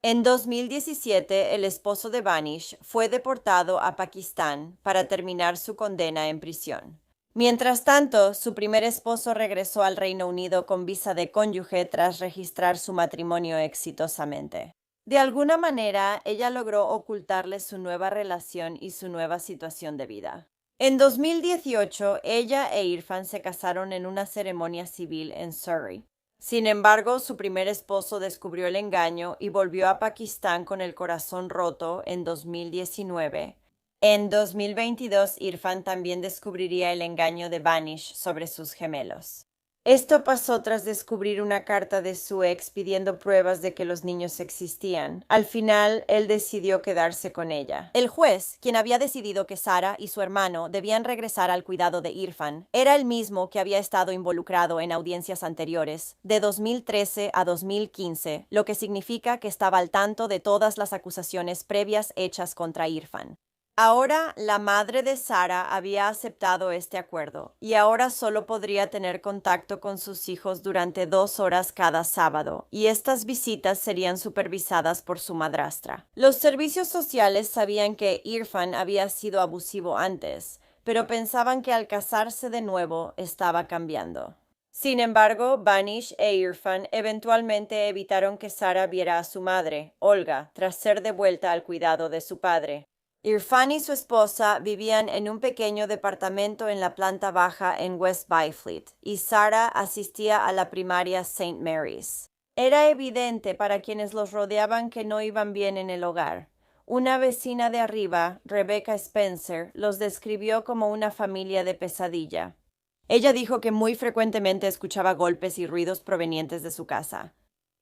En 2017, el esposo de Banish fue deportado a Pakistán para terminar su condena en prisión. Mientras tanto, su primer esposo regresó al Reino Unido con visa de cónyuge tras registrar su matrimonio exitosamente. De alguna manera, ella logró ocultarle su nueva relación y su nueva situación de vida. En 2018, ella e Irfan se casaron en una ceremonia civil en Surrey. Sin embargo, su primer esposo descubrió el engaño y volvió a Pakistán con el corazón roto en 2019. En 2022, Irfan también descubriría el engaño de Banish sobre sus gemelos. Esto pasó tras descubrir una carta de su ex pidiendo pruebas de que los niños existían. Al final, él decidió quedarse con ella. El juez, quien había decidido que Sarah y su hermano debían regresar al cuidado de Irfan, era el mismo que había estado involucrado en audiencias anteriores, de 2013 a 2015, lo que significa que estaba al tanto de todas las acusaciones previas hechas contra Irfan. Ahora la madre de Sarah había aceptado este acuerdo y ahora solo podría tener contacto con sus hijos durante 2 horas cada sábado, y estas visitas serían supervisadas por su madrastra. Los servicios sociales sabían que Irfan había sido abusivo antes, pero pensaban que al casarse de nuevo estaba cambiando. Sin embargo, Vanish e Irfan eventualmente evitaron que Sarah viera a su madre, Olga, tras ser devuelta al cuidado de su padre. Irfan y su esposa vivían en un pequeño departamento en la planta baja en West Byfleet, y Sarah asistía a la primaria St. Mary's. Era evidente para quienes los rodeaban que no iban bien en el hogar. Una vecina de arriba, Rebecca Spencer, los describió como una familia de pesadilla. Ella dijo que muy frecuentemente escuchaba golpes y ruidos provenientes de su casa.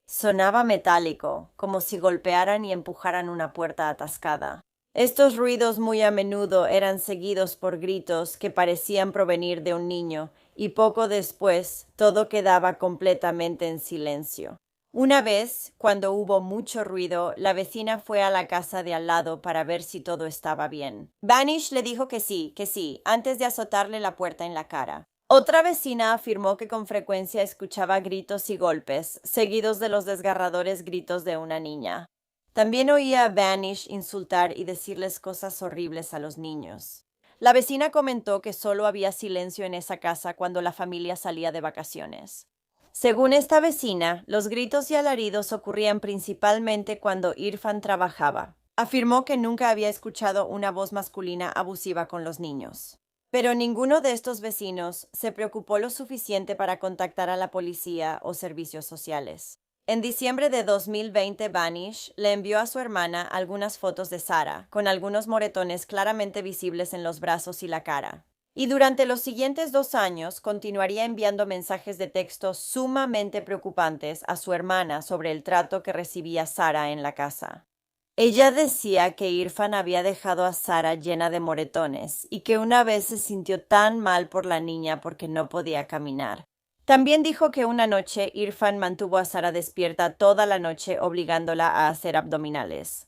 Sonaba metálico, como si golpearan y empujaran una puerta atascada. Estos ruidos muy a menudo eran seguidos por gritos que parecían provenir de un niño, y poco después todo quedaba completamente en silencio. Una vez, cuando hubo mucho ruido, la vecina fue a la casa de al lado para ver si todo estaba bien. Vanish le dijo que sí, antes de azotarle la puerta en la cara. Otra vecina afirmó que con frecuencia escuchaba gritos y golpes, seguidos de los desgarradores gritos de una niña. También oía a Vanish insultar y decirles cosas horribles a los niños. La vecina comentó que solo había silencio en esa casa cuando la familia salía de vacaciones. Según esta vecina, los gritos y alaridos ocurrían principalmente cuando Irfan trabajaba. Afirmó que nunca había escuchado una voz masculina abusiva con los niños. Pero ninguno de estos vecinos se preocupó lo suficiente para contactar a la policía o servicios sociales. En diciembre de 2020, Vanish le envió a su hermana algunas fotos de Sarah, con algunos moretones claramente visibles en los brazos y la cara. Y durante los siguientes 2 años continuaría enviando mensajes de texto sumamente preocupantes a su hermana sobre el trato que recibía Sarah en la casa. Ella decía que Irfan había dejado a Sarah llena de moretones y que una vez se sintió tan mal por la niña porque no podía caminar. También dijo que una noche Irfan mantuvo a Sarah despierta toda la noche obligándola a hacer abdominales.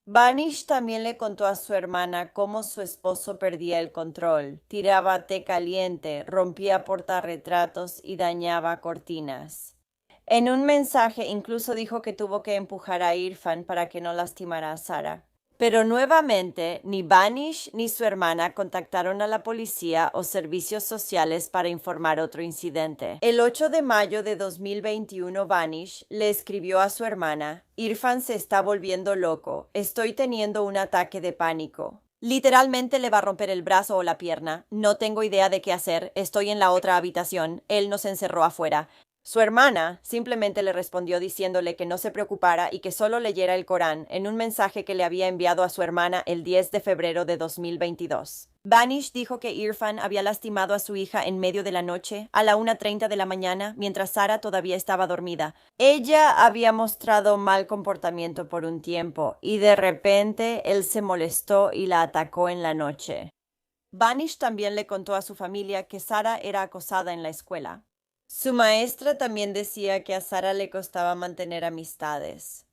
Vanish también le contó a su hermana cómo su esposo perdía el control, tiraba té caliente, rompía portarretratos y dañaba cortinas. En un mensaje incluso dijo que tuvo que empujar a Irfan para que no lastimara a Sarah. Pero nuevamente, ni Vanish ni su hermana contactaron a la policía o servicios sociales para informar otro incidente. El 8 de mayo de 2021, Vanish le escribió a su hermana: Irfan se está volviendo loco, estoy teniendo un ataque de pánico. Literalmente le va a romper el brazo o la pierna, no tengo idea de qué hacer, estoy en la otra habitación, él nos encerró afuera. Su hermana simplemente le respondió diciéndole que no se preocupara y que solo leyera el Corán en un mensaje que le había enviado a su hermana el 10 de febrero de 2022. Vanish dijo que Irfan había lastimado a su hija en medio de la noche, a la 1:30 de la mañana, mientras Sarah todavía estaba dormida. Ella había mostrado mal comportamiento por un tiempo, y de repente él se molestó y la atacó en la noche. Vanish también le contó a su familia que Sarah era acosada en la escuela. Su maestra también decía que a Sarah le costaba mantener amistades.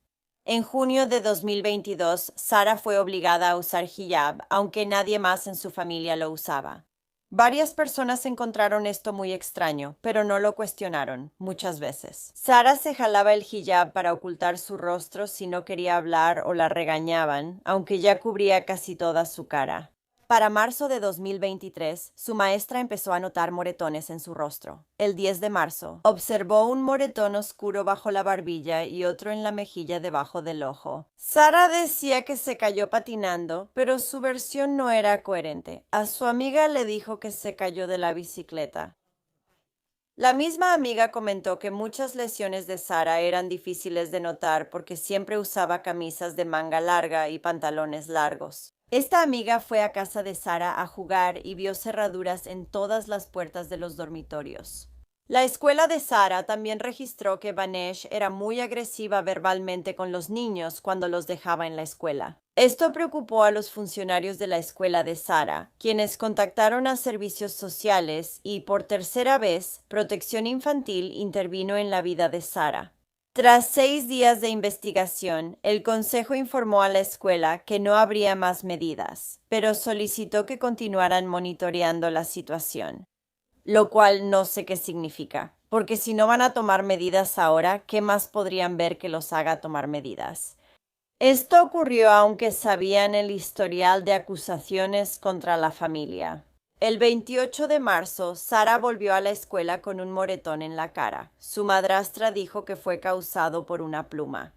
En junio de 2022, Sarah fue obligada a usar hijab, aunque nadie más en su familia lo usaba. Varias personas encontraron esto muy extraño, pero no lo cuestionaron, muchas veces. Sarah se jalaba el hijab para ocultar su rostro si no quería hablar o la regañaban, aunque ya cubría casi toda su cara. Para marzo de 2023, su maestra empezó a notar moretones en su rostro. El 10 de marzo, observó un moretón oscuro bajo la barbilla y otro en la mejilla debajo del ojo. Sarah decía que se cayó patinando, pero su versión no era coherente. A su amiga le dijo que se cayó de la bicicleta. La misma amiga comentó que muchas lesiones de Sarah eran difíciles de notar porque siempre usaba camisas de manga larga y pantalones largos. Esta amiga fue a casa de Sarah a jugar y vio cerraduras en todas las puertas de los dormitorios. La escuela de Sara también registró que Banesh era muy agresiva verbalmente con los niños cuando los dejaba en la escuela. Esto preocupó a los funcionarios de la escuela de Sara, quienes contactaron a servicios sociales y, por tercera vez, Protección Infantil intervino en la vida de Sara. Tras 6 días de investigación, el consejo informó a la escuela que no habría más medidas, pero solicitó que continuaran monitoreando la situación. Lo cual no sé qué significa, porque si no van a tomar medidas ahora, ¿qué más podrían ver que los haga tomar medidas? Esto ocurrió aunque sabían el historial de acusaciones contra la familia. El 28 de marzo, Sara volvió a la escuela con un moretón en la cara. Su madrastra dijo que fue causado por una pluma.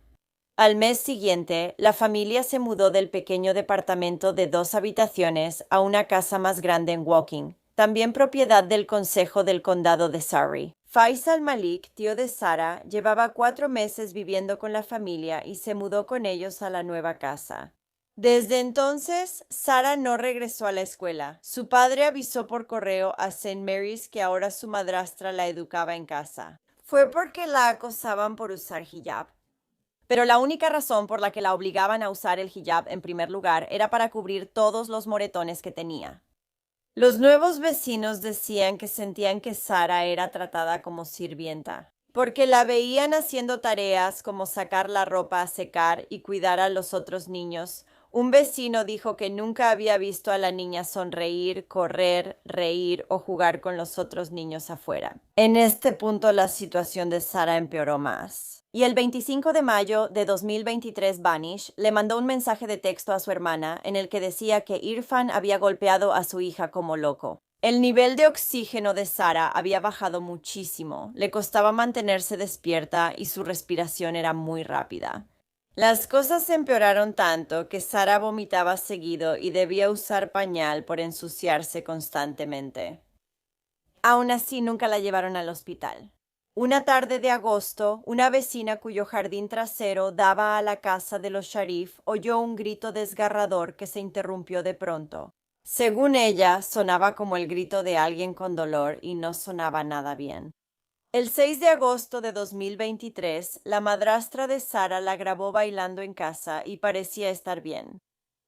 Al mes siguiente, la familia se mudó del pequeño departamento de 2 habitaciones a una casa más grande en Woking, también propiedad del Consejo del Condado de Surrey. Faisal Malik, tío de Sara, llevaba 4 meses viviendo con la familia y se mudó con ellos a la nueva casa. Desde entonces, Sara no regresó a la escuela. Su padre avisó por correo a St. Mary's que ahora su madrastra la educaba en casa. Fue porque la acosaban por usar hijab. Pero la única razón por la que la obligaban a usar el hijab en primer lugar era para cubrir todos los moretones que tenía. Los nuevos vecinos decían que sentían que Sara era tratada como sirvienta, porque la veían haciendo tareas como sacar la ropa a secar y cuidar a los otros niños. Un vecino dijo que nunca había visto a la niña sonreír, correr, reír o jugar con los otros niños afuera. En este punto la situación de Sara empeoró más. Y el 25 de mayo de 2023, Banish le mandó un mensaje de texto a su hermana en el que decía que Irfan había golpeado a su hija como loco. El nivel de oxígeno de Sara había bajado muchísimo, le costaba mantenerse despierta y su respiración era muy rápida. Las cosas empeoraron tanto que Sara vomitaba seguido y debía usar pañal por ensuciarse constantemente. Aún así, nunca la llevaron al hospital. Una tarde de agosto, una vecina cuyo jardín trasero daba a la casa de los Sharif oyó un grito desgarrador que se interrumpió de pronto. Según ella, sonaba como el grito de alguien con dolor y no sonaba nada bien. El 6 de agosto de 2023, la madrastra de Sara la grabó bailando en casa y parecía estar bien.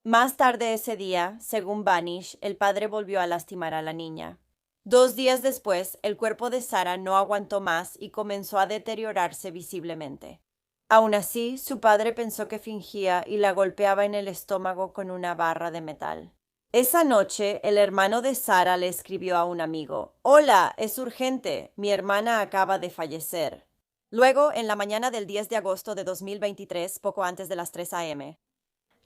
Más tarde ese día, según Banish, el padre volvió a lastimar a la niña. 2 días después, el cuerpo de Sara no aguantó más y comenzó a deteriorarse visiblemente. Aún así, su padre pensó que fingía y la golpeaba en el estómago con una barra de metal. Esa noche, el hermano de Sara le escribió a un amigo: «Hola, es urgente, mi hermana acaba de fallecer». Luego, en la mañana del 10 de agosto de 2023, poco antes de las 3 a.m.,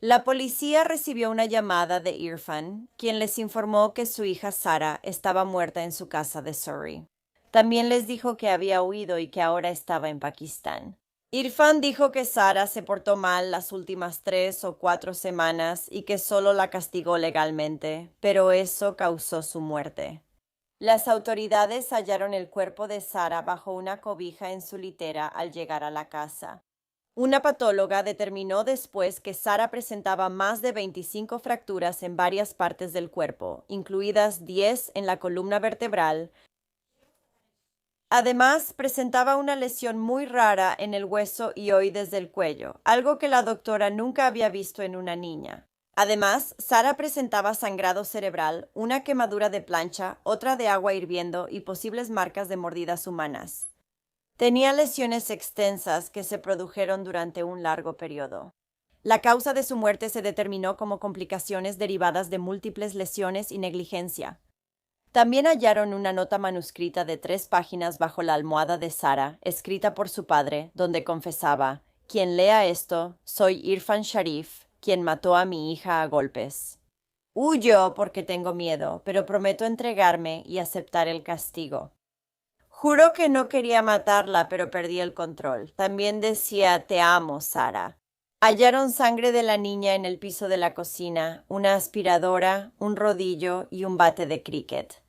la policía recibió una llamada de Irfan, quien les informó que su hija Sara estaba muerta en su casa de Surrey. También les dijo que había huido y que ahora estaba en Pakistán. Irfan dijo que Sara se portó mal las últimas 3 o 4 semanas y que solo la castigó legalmente, pero eso causó su muerte. Las autoridades hallaron el cuerpo de Sara bajo una cobija en su litera al llegar a la casa. Una patóloga determinó después que Sara presentaba más de 25 fracturas en varias partes del cuerpo, incluidas 10 en la columna vertebral. Además, presentaba una lesión muy rara en el hueso hioides del cuello, algo que la doctora nunca había visto en una niña. Además, Sara presentaba sangrado cerebral, una quemadura de plancha, otra de agua hirviendo y posibles marcas de mordidas humanas. Tenía lesiones extensas que se produjeron durante un largo periodo. La causa de su muerte se determinó como complicaciones derivadas de múltiples lesiones y negligencia. También hallaron una nota manuscrita de 3 páginas bajo la almohada de Sara, escrita por su padre, donde confesaba: «Quien lea esto, soy Irfan Sharif, quien mató a mi hija a golpes. Huyo porque tengo miedo, pero prometo entregarme y aceptar el castigo. Juro que no quería matarla, pero perdí el control». También decía: «Te amo, Sara». Hallaron sangre de la niña en el piso de la cocina, una aspiradora, un rodillo y un bate de cricket.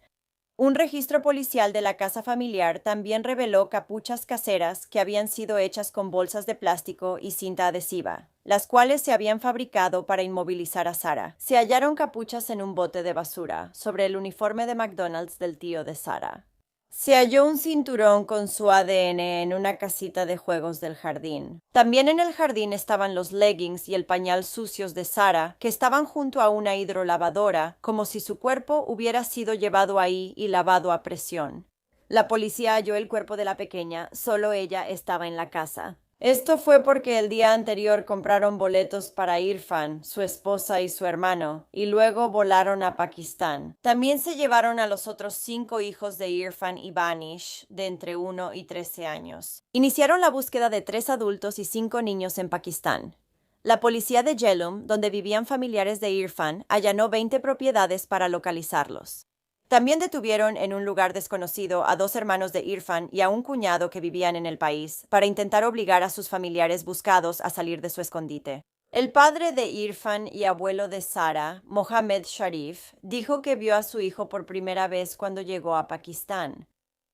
Un registro policial de la casa familiar también reveló capuchas caseras que habían sido hechas con bolsas de plástico y cinta adhesiva, las cuales se habían fabricado para inmovilizar a Sara. Se hallaron capuchas en un bote de basura, sobre el uniforme de McDonald's del tío de Sara. Se halló un cinturón con su ADN en una casita de juegos del jardín. También en el jardín estaban los leggings y el pañal sucios de Sarah, que estaban junto a una hidrolavadora, como si su cuerpo hubiera sido llevado ahí y lavado a presión. La policía halló el cuerpo de la pequeña, solo ella estaba en la casa. Esto fue porque el día anterior compraron boletos para Irfan, su esposa y su hermano, y luego volaron a Pakistán. También se llevaron a los otros 5 hijos de Irfan y Banish, de entre 1 y 13 años. Iniciaron la búsqueda de 3 adultos y 5 niños en Pakistán. La policía de Jhelum, donde vivían familiares de Irfan, allanó 20 propiedades para localizarlos. También detuvieron en un lugar desconocido a 2 hermanos de Irfan y a un cuñado que vivían en el país para intentar obligar a sus familiares buscados a salir de su escondite. El padre de Irfan y abuelo de Sarah, Mohammed Sharif, dijo que vio a su hijo por primera vez cuando llegó a Pakistán.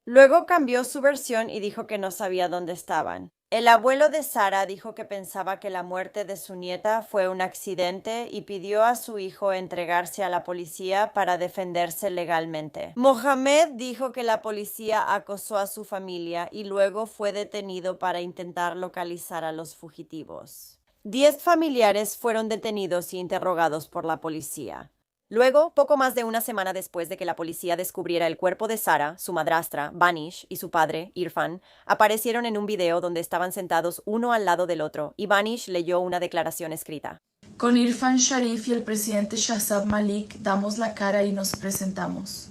Luego cambió su versión y dijo que no sabía dónde estaban. El abuelo de Sarah dijo que pensaba que la muerte de su nieta fue un accidente y pidió a su hijo entregarse a la policía para defenderse legalmente. Mohammed dijo que la policía acosó a su familia y luego fue detenido para intentar localizar a los fugitivos. 10 familiares fueron detenidos y interrogados por la policía. Luego, poco más de una semana después de que la policía descubriera el cuerpo de Sarah, su madrastra, Banish, y su padre, Irfan, aparecieron en un video donde estaban sentados uno al lado del otro, y Banish leyó una declaración escrita. Con Irfan Sharif y el presidente Shahzad Malik damos la cara y nos presentamos.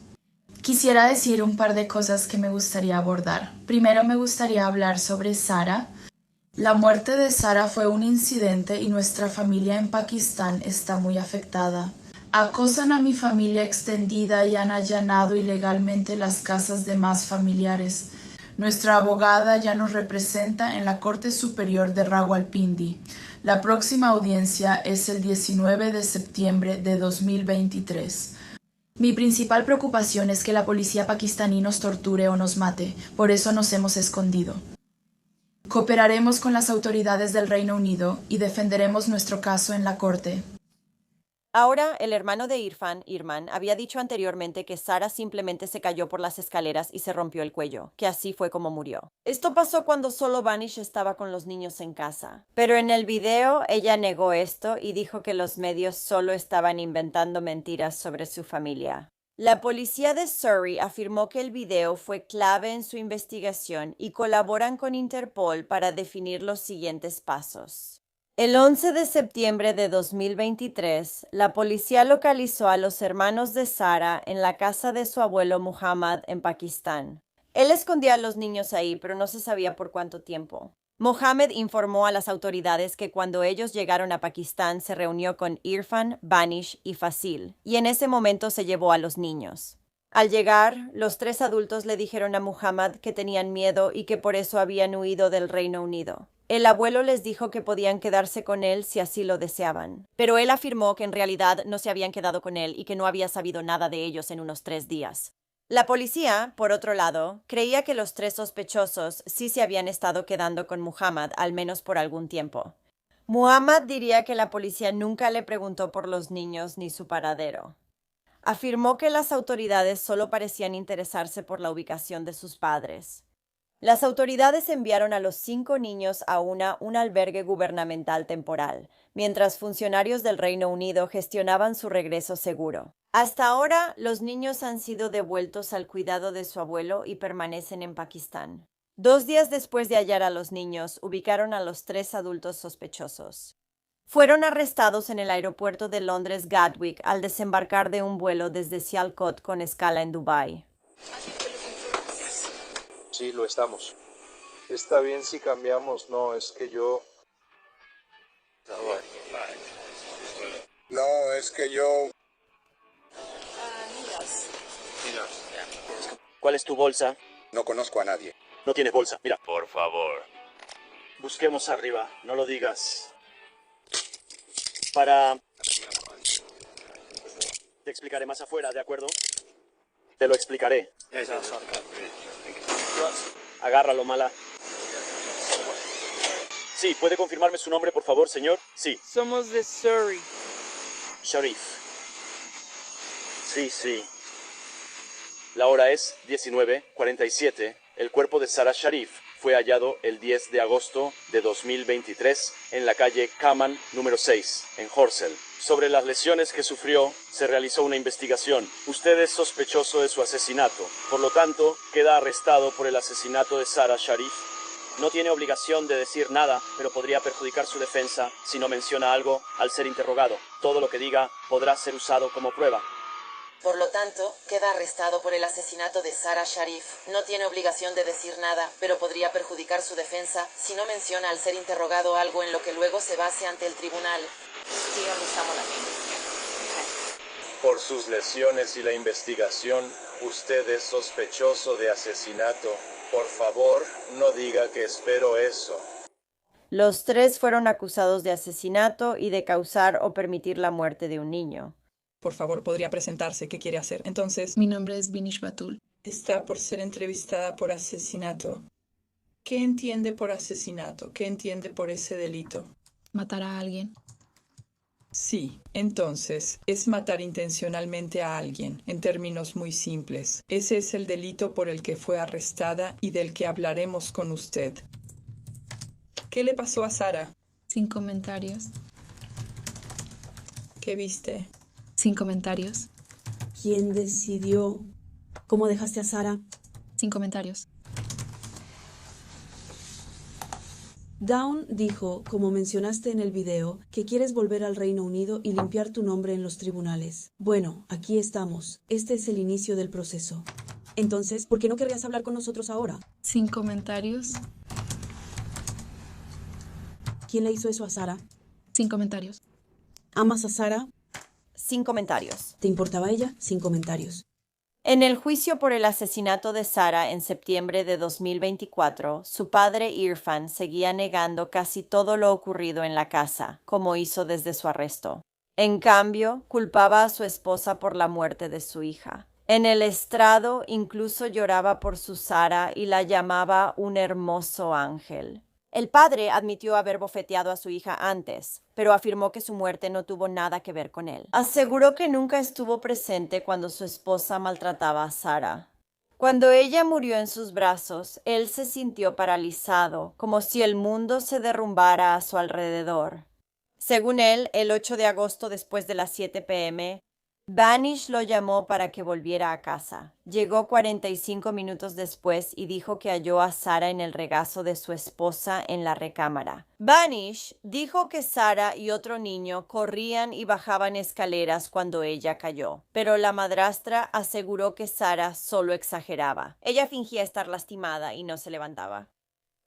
Quisiera decir un par de cosas que me gustaría abordar. Primero me gustaría hablar sobre Sarah. La muerte de Sarah fue un incidente y nuestra familia en Pakistán está muy afectada. Acosan a mi familia extendida y han allanado ilegalmente las casas de más familiares. Nuestra abogada ya nos representa en la Corte Superior de Rawalpindi. La próxima audiencia es el 19 de septiembre de 2023. Mi principal preocupación es que la policía pakistaní nos torture o nos mate, por eso nos hemos escondido. Cooperaremos con las autoridades del Reino Unido y defenderemos nuestro caso en la corte. Ahora, el hermano de Irfan, Irman, había dicho anteriormente que Sarah simplemente se cayó por las escaleras y se rompió el cuello, que así fue como murió. Esto pasó cuando solo Banish estaba con los niños en casa. Pero en el video, ella negó esto y dijo que los medios solo estaban inventando mentiras sobre su familia. La policía de Surrey afirmó que el video fue clave en su investigación y colaboran con Interpol para definir los siguientes pasos. El 11 de septiembre de 2023, la policía localizó a los hermanos de Sarah en la casa de su abuelo Muhammad en Pakistán. Él escondía a los niños ahí, pero no se sabía por cuánto tiempo. Mohammed informó a las autoridades que cuando ellos llegaron a Pakistán se reunió con Irfan, Banish y Fasil, y en ese momento se llevó a los niños. Al llegar, los 3 adultos le dijeron a Muhammad que tenían miedo y que por eso habían huido del Reino Unido. El abuelo les dijo que podían quedarse con él si así lo deseaban, pero él afirmó que en realidad no se habían quedado con él y que no había sabido nada de ellos en unos 3 días. La policía, por otro lado, creía que los 3 sospechosos sí se habían estado quedando con Muhammad al menos por algún tiempo. Muhammad diría que la policía nunca le preguntó por los niños ni su paradero. Afirmó que las autoridades solo parecían interesarse por la ubicación de sus padres. Las autoridades enviaron a los 5 niños a un albergue gubernamental temporal, mientras funcionarios del Reino Unido gestionaban su regreso seguro. Hasta ahora, los niños han sido devueltos al cuidado de su abuelo y permanecen en Pakistán. 2 días después de hallar a los niños, ubicaron a los 3 adultos sospechosos. Fueron arrestados en el aeropuerto de Londres Gatwick al desembarcar de un vuelo desde Sialkot con escala en Dubái. Sí, lo estamos. Está bien si cambiamos. No, es que yo... No, es que yo... ¿Cuál es tu bolsa? No conozco a nadie. No tienes bolsa, mira. Por favor. Busquemos arriba, no lo digas. Te explicaré más afuera, ¿de acuerdo? Te lo explicaré. Agárralo, mala. Sí, ¿puede confirmarme su nombre, por favor, señor? Sí. Somos de Surrey. Sharif. Sí, sí. La hora es 19:47. El cuerpo de Sarah Sharif fue hallado el 10 de agosto de 2023 en la calle Kaman número 6, en Horsell. Sobre las lesiones que sufrió, se realizó una investigación. Usted es sospechoso de su asesinato. Por lo tanto, queda arrestado por el asesinato de Sarah Sharif. No tiene obligación de decir nada, pero podría perjudicar su defensa si no menciona algo al ser interrogado. Todo lo que diga podrá ser usado como prueba. Por lo tanto, queda arrestado por el asesinato de Sarah Sharif. No tiene obligación de decir nada, pero podría perjudicar su defensa si no menciona al ser interrogado algo en lo que luego se base ante el tribunal. Por sus lesiones y la investigación, usted es sospechoso de asesinato. Por favor, no diga que espero eso. Los tres fueron acusados de asesinato y de causar o permitir la muerte de un niño. Por favor, podría presentarse. ¿Qué quiere hacer? Entonces, Mi nombre es Binish Batul. está por ser entrevistada por asesinato. ¿Qué entiende por asesinato? ¿Qué entiende por ese delito? Matar a alguien. Sí, entonces, es matar intencionalmente a alguien, en términos muy simples. Ese es el delito por el que fue arrestada y del que hablaremos con usted. ¿Qué le pasó a Sarah? Sin comentarios. ¿Qué viste? Sin comentarios. ¿Quién decidió cómo dejaste a Sarah? Sin comentarios. Dawn dijo, como mencionaste en el video, que quieres volver al Reino Unido y limpiar tu nombre en los tribunales. Bueno, aquí estamos. Este es el inicio del proceso. Entonces, ¿por qué no querrías hablar con nosotros ahora? Sin comentarios. ¿Quién le hizo eso a Sarah? Sin comentarios. ¿Amas a Sarah? Sin comentarios. ¿Te importaba ella? Sin comentarios. En el juicio por el asesinato de Sarah en septiembre de 2024, su padre Irfan seguía negando casi todo lo ocurrido en la casa, como hizo desde su arresto. En cambio, culpaba a su esposa por la muerte de su hija. En el estrado incluso lloraba por su Sarah y la llamaba un hermoso ángel. El padre admitió haber bofeteado a su hija antes, pero afirmó que su muerte no tuvo nada que ver con él. Aseguró que nunca estuvo presente cuando su esposa maltrataba a Sarah. Cuando ella murió en sus brazos, él se sintió paralizado, como si el mundo se derrumbara a su alrededor. Según él, el 8 de agosto después de las 7 p.m., Banish lo llamó para que volviera a casa. Llegó 45 minutos después y dijo que halló a Sarah en el regazo de su esposa en la recámara. Banish dijo que Sarah y otro niño corrían y bajaban escaleras cuando ella cayó, pero la madrastra aseguró que Sarah solo exageraba. Ella fingía estar lastimada y no se levantaba.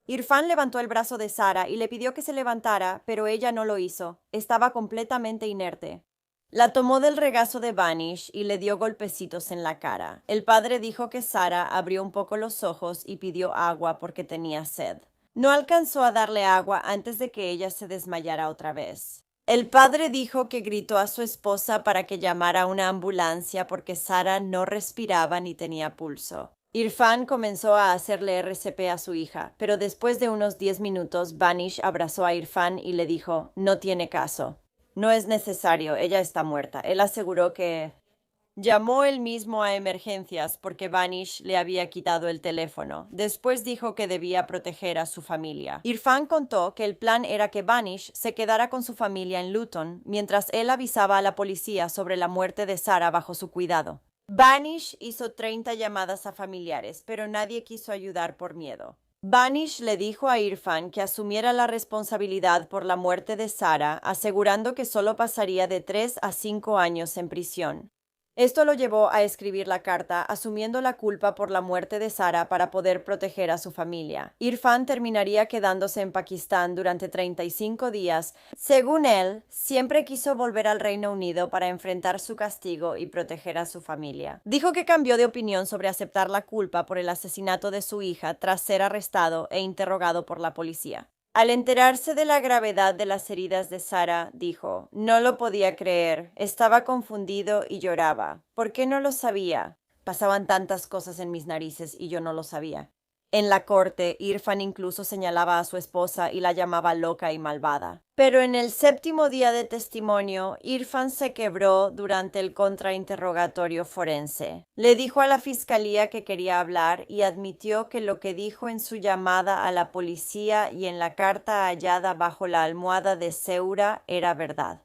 Irfan levantó el brazo de Sarah y le pidió que se levantara, pero ella no lo hizo. Estaba completamente inerte. La tomó del regazo de Banish y le dio golpecitos en la cara. El padre dijo que Sarah abrió un poco los ojos y pidió agua porque tenía sed. No alcanzó a darle agua antes de que ella se desmayara otra vez. El padre dijo que gritó a su esposa para que llamara a una ambulancia porque Sarah no respiraba ni tenía pulso. Irfan comenzó a hacerle RCP a su hija, pero después de unos 10 minutos, Banish abrazó a Irfan y le dijo, no tiene caso. No es necesario, ella está muerta. Él aseguró que llamó él mismo a emergencias porque Banish le había quitado el teléfono. Después dijo que debía proteger a su familia. Irfan contó que el plan era que Banish se quedara con su familia en Luton mientras él avisaba a la policía sobre la muerte de Sarah bajo su cuidado. Banish hizo 30 llamadas a familiares, pero nadie quiso ayudar por miedo. Banish le dijo a Irfan que asumiera la responsabilidad por la muerte de Sarah, asegurando que solo pasaría de 3 a 5 años en prisión. Esto lo llevó a escribir la carta asumiendo la culpa por la muerte de Sarah para poder proteger a su familia. Irfan terminaría quedándose en Pakistán durante 35 días. Según él, siempre quiso volver al Reino Unido para enfrentar su castigo y proteger a su familia. Dijo que cambió de opinión sobre aceptar la culpa por el asesinato de su hija tras ser arrestado e interrogado por la policía. Al enterarse de la gravedad de las heridas de Sarah, dijo, no lo podía creer, estaba confundido y lloraba. ¿Por qué no lo sabía? Pasaban tantas cosas en mis narices y yo no lo sabía. En la corte, Irfan incluso señalaba a su esposa y la llamaba loca y malvada. Pero en el 7º día de testimonio, Irfan se quebró durante el contrainterrogatorio forense. Le dijo a la fiscalía que quería hablar y admitió que lo que dijo en su llamada a la policía y en la carta hallada bajo la almohada de Seura era verdad.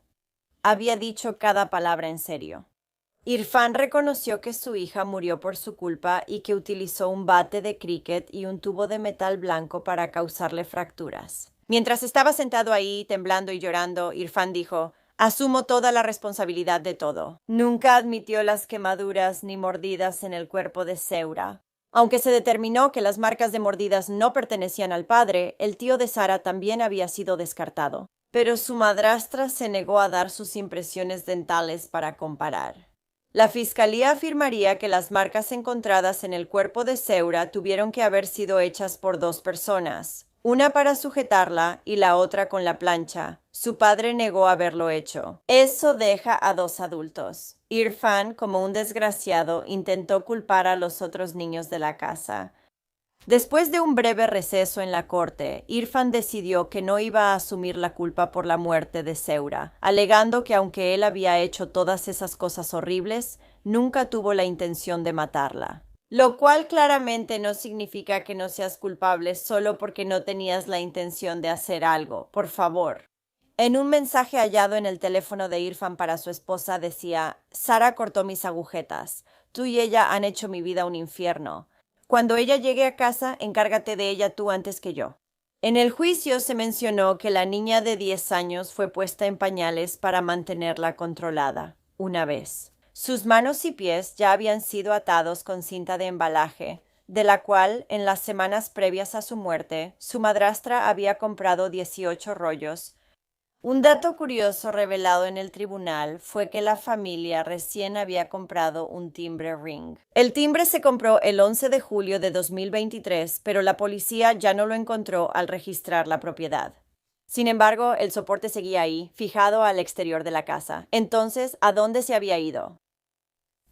Había dicho cada palabra en serio. Irfan reconoció que su hija murió por su culpa y que utilizó un bate de cricket y un tubo de metal blanco para causarle fracturas. Mientras estaba sentado ahí, temblando y llorando, Irfan dijo: «Asumo toda la responsabilidad de todo». Nunca admitió las quemaduras ni mordidas en el cuerpo de Seura. Aunque se determinó que las marcas de mordidas no pertenecían al padre, el tío de Sara también había sido descartado. Pero su madrastra se negó a dar sus impresiones dentales para comparar. La fiscalía afirmaría que las marcas encontradas en el cuerpo de Seura tuvieron que haber sido hechas por 2 personas, una para sujetarla y la otra con la plancha. Su padre negó haberlo hecho. Eso deja a 2 adultos. Irfan, como un desgraciado, intentó culpar a los otros niños de la casa. Después de un breve receso en la corte, Irfan decidió que no iba a asumir la culpa por la muerte de Seura, alegando que aunque él había hecho todas esas cosas horribles, nunca tuvo la intención de matarla. Lo cual claramente no significa que no seas culpable solo porque no tenías la intención de hacer algo, por favor. En un mensaje hallado en el teléfono de Irfan para su esposa decía: «Sara cortó mis agujetas. Tú y ella han hecho mi vida un infierno. Cuando ella llegue a casa, encárgate de ella tú antes que yo». En el juicio se mencionó que la niña de 10 años fue puesta en pañales para mantenerla controlada, una vez. Sus manos y pies ya habían sido atados con cinta de embalaje, de la cual, en las semanas previas a su muerte, su madrastra había comprado 18 rollos. Un dato curioso revelado en el tribunal fue que la familia recién había comprado un timbre Ring. El timbre se compró el 11 de julio de 2023, pero la policía ya no lo encontró al registrar la propiedad. Sin embargo, el soporte seguía ahí, fijado al exterior de la casa. Entonces, ¿a dónde se había ido?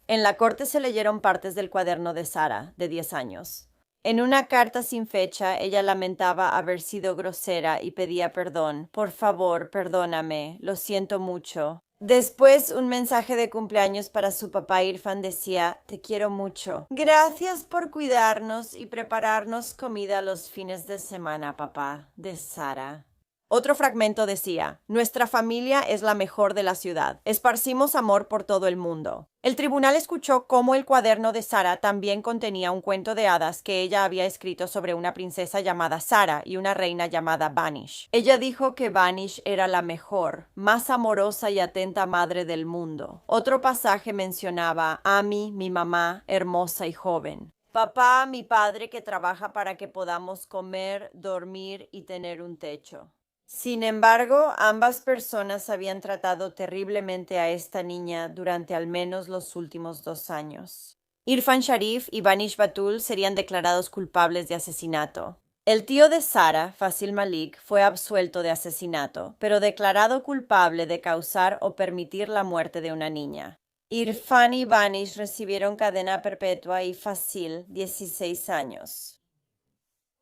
En la corte se leyeron partes del cuaderno de Sara, de 10 años. En una carta sin fecha, ella lamentaba haber sido grosera y pedía perdón. «Por favor, perdóname, lo siento mucho». Después, un mensaje de cumpleaños para su papá Irfan decía: «Te quiero mucho. Gracias por cuidarnos y prepararnos comida los fines de semana, papá, de Sara». Otro fragmento decía: «Nuestra familia es la mejor de la ciudad. Esparcimos amor por todo el mundo». El tribunal escuchó cómo el cuaderno de Sara también contenía un cuento de hadas que ella había escrito sobre una princesa llamada Sara y una reina llamada Vanish. Ella dijo que Vanish era la mejor, más amorosa y atenta madre del mundo. Otro pasaje mencionaba: «Ami, mi mamá, hermosa y joven. Papá, mi padre que trabaja para que podamos comer, dormir y tener un techo». Sin embargo, ambas personas habían tratado terriblemente a esta niña durante al menos los últimos 2 años. Irfan Sharif y Vanish Batul serían declarados culpables de asesinato. El tío de Sara, Fasil Malik, fue absuelto de asesinato, pero declarado culpable de causar o permitir la muerte de una niña. Irfan y Vanish recibieron cadena perpetua y Fasil 16 años.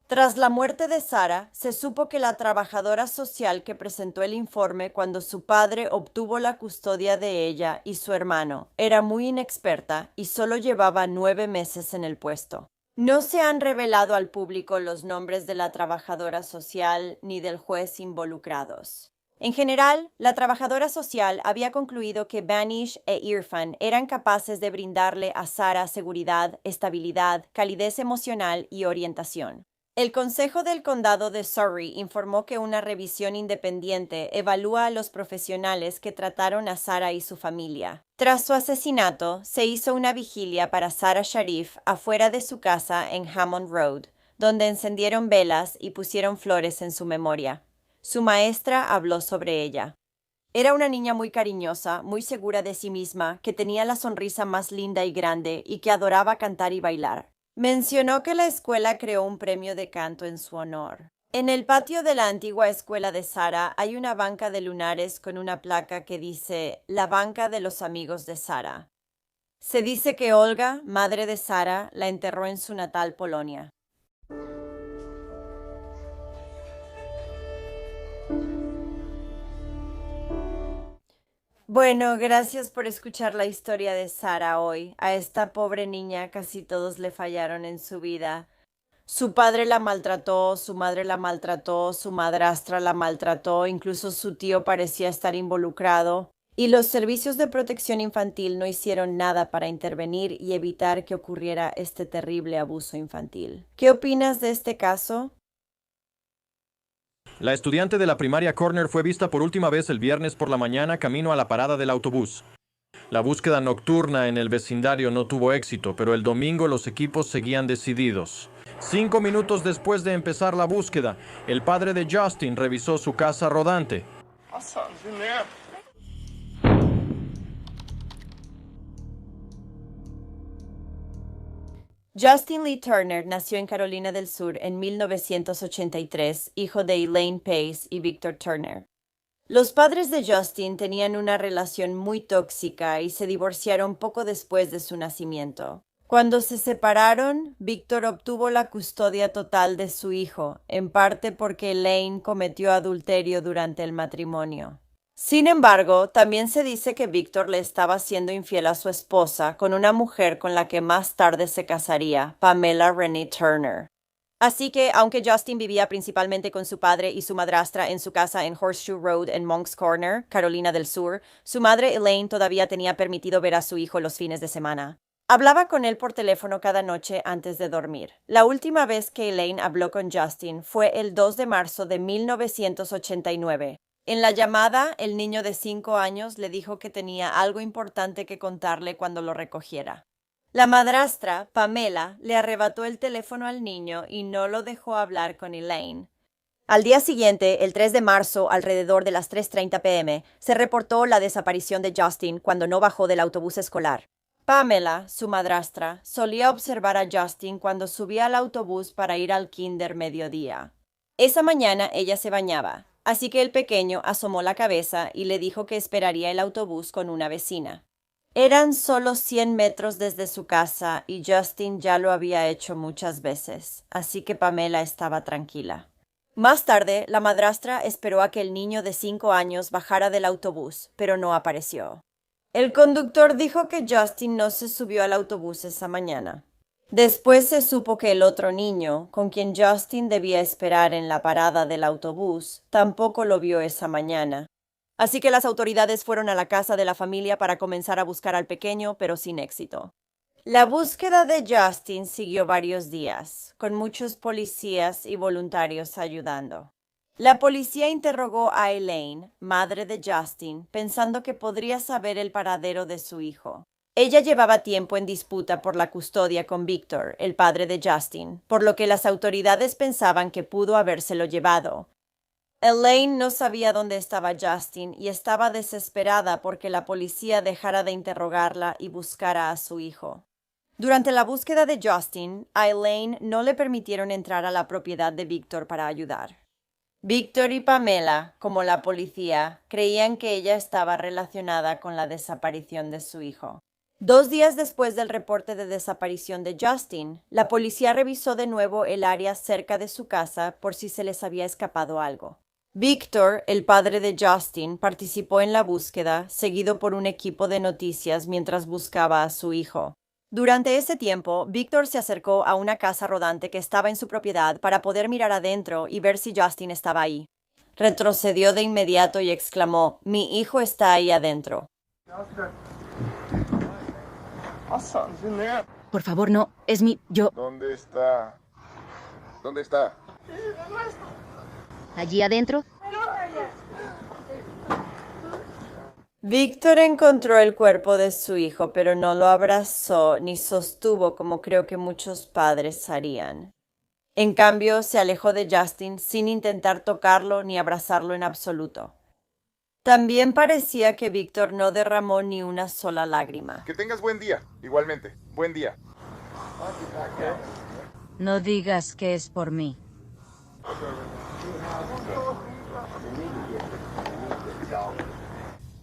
Tras la muerte de Sara, se supo que la trabajadora social que presentó el informe cuando su padre obtuvo la custodia de ella y su hermano era muy inexperta y solo llevaba 9 meses en el puesto. No se han revelado al público los nombres de la trabajadora social ni del juez involucrados. En general, la trabajadora social había concluido que Vanish e Irfan eran capaces de brindarle a Sara seguridad, estabilidad, calidez emocional y orientación. El Consejo del Condado de Surrey informó que una revisión independiente evalúa a los profesionales que trataron a Sara y su familia. Tras su asesinato, se hizo una vigilia para Sara Sharif afuera de su casa en Hammond Road, donde encendieron velas y pusieron flores en su memoria. Su maestra habló sobre ella. Era una niña muy cariñosa, muy segura de sí misma, que tenía la sonrisa más linda y grande y que adoraba cantar y bailar. Mencionó que la escuela creó un premio de canto en su honor. En el patio de la antigua escuela de Sara hay una banca de lunares con una placa que dice «La banca de los amigos de Sara». Se dice que Olga, madre de Sara, la enterró en su natal Polonia. Bueno, gracias por escuchar la historia de Sarah hoy. A esta pobre niña casi todos le fallaron en su vida. Su padre la maltrató, su madre la maltrató, su madrastra la maltrató, incluso su tío parecía estar involucrado. Y los servicios de protección infantil no hicieron nada para intervenir y evitar que ocurriera este terrible abuso infantil. ¿Qué opinas de este caso? La estudiante de la primaria Corner fue vista por última vez el viernes por la mañana camino a la parada del autobús. La búsqueda nocturna en el vecindario no tuvo éxito, pero el domingo los equipos seguían decididos. 5 minutos después de empezar la búsqueda, el padre de Justin revisó su casa rodante. Justin Lee Turner nació en Carolina del Sur en 1983, hijo de Elaine Pace y Victor Turner. Los padres de Justin tenían una relación muy tóxica y se divorciaron poco después de su nacimiento. Cuando se separaron, Victor obtuvo la custodia total de su hijo, en parte porque Elaine cometió adulterio durante el matrimonio. Sin embargo, también se dice que Victor le estaba siendo infiel a su esposa con una mujer con la que más tarde se casaría, Pamela Renee Turner. Así que, aunque Justin vivía principalmente con su padre y su madrastra en su casa en Horseshoe Road en Moncks Corner, Carolina del Sur, su madre Elaine todavía tenía permitido ver a su hijo los fines de semana. Hablaba con él por teléfono cada noche antes de dormir. La última vez que Elaine habló con Justin fue el 2 de marzo de 1989. En la llamada, el niño de 5 años le dijo que tenía algo importante que contarle cuando lo recogiera. La madrastra, Pamela, le arrebató el teléfono al niño y no lo dejó hablar con Elaine. Al día siguiente, el 3 de marzo, alrededor de las 3:30 p.m., se reportó la desaparición de Justin cuando no bajó del autobús escolar. Pamela, su madrastra, solía observar a Justin cuando subía al autobús para ir al kinder mediodía. Esa mañana ella se bañaba, así que el pequeño asomó la cabeza y le dijo que esperaría el autobús con una vecina. Eran solo 100 metros desde su casa y Justin ya lo había hecho muchas veces, así que Pamela estaba tranquila. Más tarde, la madrastra esperó a que el niño de 5 años bajara del autobús, pero no apareció. El conductor dijo que Justin no se subió al autobús esa mañana. Después se supo que el otro niño, con quien Justin debía esperar en la parada del autobús, tampoco lo vio esa mañana. Así que las autoridades fueron a la casa de la familia para comenzar a buscar al pequeño, pero sin éxito. La búsqueda de Justin siguió varios días, con muchos policías y voluntarios ayudando. La policía interrogó a Elaine, madre de Justin, pensando que podría saber el paradero de su hijo. Ella llevaba tiempo en disputa por la custodia con Victor, el padre de Justin, por lo que las autoridades pensaban que pudo habérselo llevado. Elaine no sabía dónde estaba Justin y estaba desesperada porque la policía dejara de interrogarla y buscara a su hijo. Durante la búsqueda de Justin, a Elaine no le permitieron entrar a la propiedad de Victor para ayudar. Victor y Pamela, como la policía, creían que ella estaba relacionada con la desaparición de su hijo. 2 días después del reporte de desaparición de Justin, la policía revisó de nuevo el área cerca de su casa por si se les había escapado algo. Victor, el padre de Justin, participó en la búsqueda, seguido por un equipo de noticias mientras buscaba a su hijo. Durante ese tiempo, Victor se acercó a una casa rodante que estaba en su propiedad para poder mirar adentro y ver si Justin estaba ahí. Retrocedió de inmediato y exclamó: «Mi hijo está ahí adentro». Por favor, no. Es yo. ¿Dónde está? ¿Dónde está? ¿Allí adentro? Víctor encontró el cuerpo de su hijo, pero no lo abrazó ni sostuvo como creo que muchos padres harían. En cambio, se alejó de Justin sin intentar tocarlo ni abrazarlo en absoluto. También parecía que Víctor no derramó ni una sola lágrima. Que tengas buen día, igualmente. Buen día. No digas que es por mí.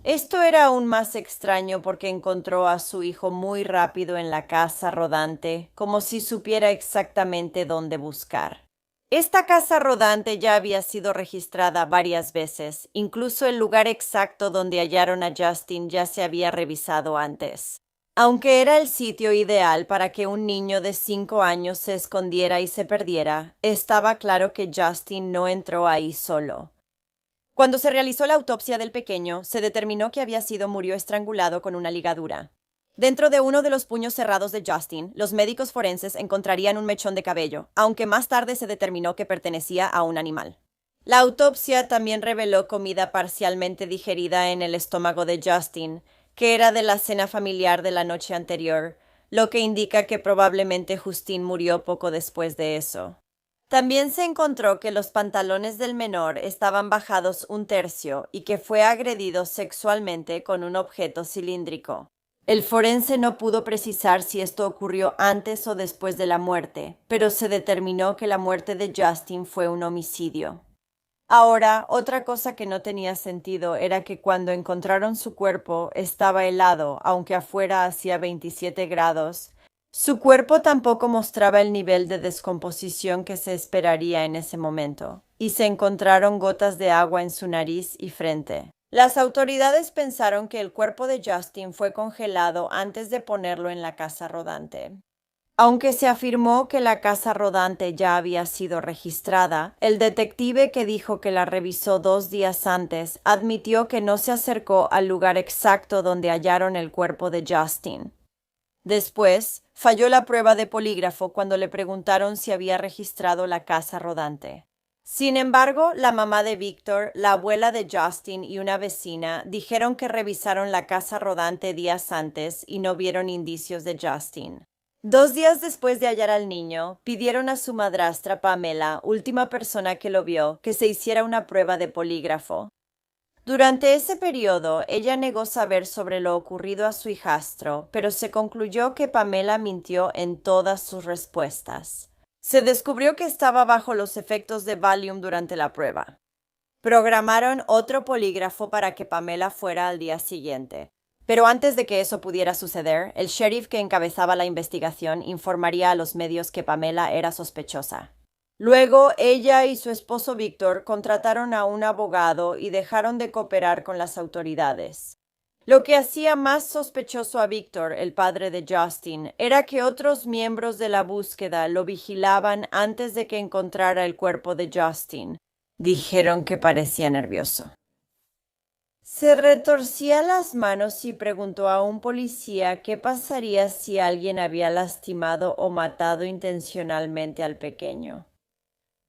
Esto era aún más extraño porque encontró a su hijo muy rápido en la casa rodante, como si supiera exactamente dónde buscar. Esta casa rodante ya había sido registrada varias veces, incluso el lugar exacto donde hallaron a Justin ya se había revisado antes. Aunque era el sitio ideal para que un niño de 5 años se escondiera y se perdiera, estaba claro que Justin no entró ahí solo. Cuando se realizó la autopsia del pequeño, se determinó que murió estrangulado con una ligadura. Dentro de uno de los puños cerrados de Justin, los médicos forenses encontrarían un mechón de cabello, aunque más tarde se determinó que pertenecía a un animal. La autopsia también reveló comida parcialmente digerida en el estómago de Justin, que era de la cena familiar de la noche anterior, lo que indica que probablemente Justin murió poco después de eso. También se encontró que los pantalones del menor estaban bajados 1/3 y que fue agredido sexualmente con un objeto cilíndrico. El forense no pudo precisar si esto ocurrió antes o después de la muerte, pero se determinó que la muerte de Justin fue un homicidio. Ahora, otra cosa que no tenía sentido era que cuando encontraron su cuerpo estaba helado, aunque afuera hacía 27 grados. Su cuerpo tampoco mostraba el nivel de descomposición que se esperaría en ese momento, y se encontraron gotas de agua en su nariz y frente. Las autoridades pensaron que el cuerpo de Justin fue congelado antes de ponerlo en la casa rodante. Aunque se afirmó que la casa rodante ya había sido registrada, el detective que dijo que la revisó 2 días antes admitió que no se acercó al lugar exacto donde hallaron el cuerpo de Justin. Después, falló la prueba de polígrafo cuando le preguntaron si había registrado la casa rodante. Sin embargo, la mamá de Victor, la abuela de Justin y una vecina dijeron que revisaron la casa rodante días antes y no vieron indicios de Justin. 2 días después de hallar al niño, pidieron a su madrastra Pamela, última persona que lo vio, que se hiciera una prueba de polígrafo. Durante ese periodo, ella negó saber sobre lo ocurrido a su hijastro, pero se concluyó que Pamela mintió en todas sus respuestas. Se descubrió que estaba bajo los efectos de Valium durante la prueba. Programaron otro polígrafo para que Pamela fuera al día siguiente. Pero antes de que eso pudiera suceder, el sheriff que encabezaba la investigación informaría a los medios que Pamela era sospechosa. Luego, ella y su esposo Victor contrataron a un abogado y dejaron de cooperar con las autoridades. Lo que hacía más sospechoso a Victor, el padre de Justin, era que otros miembros de la búsqueda lo vigilaban antes de que encontrara el cuerpo de Justin. Dijeron que parecía nervioso. Se retorcía las manos y preguntó a un policía qué pasaría si alguien había lastimado o matado intencionalmente al pequeño.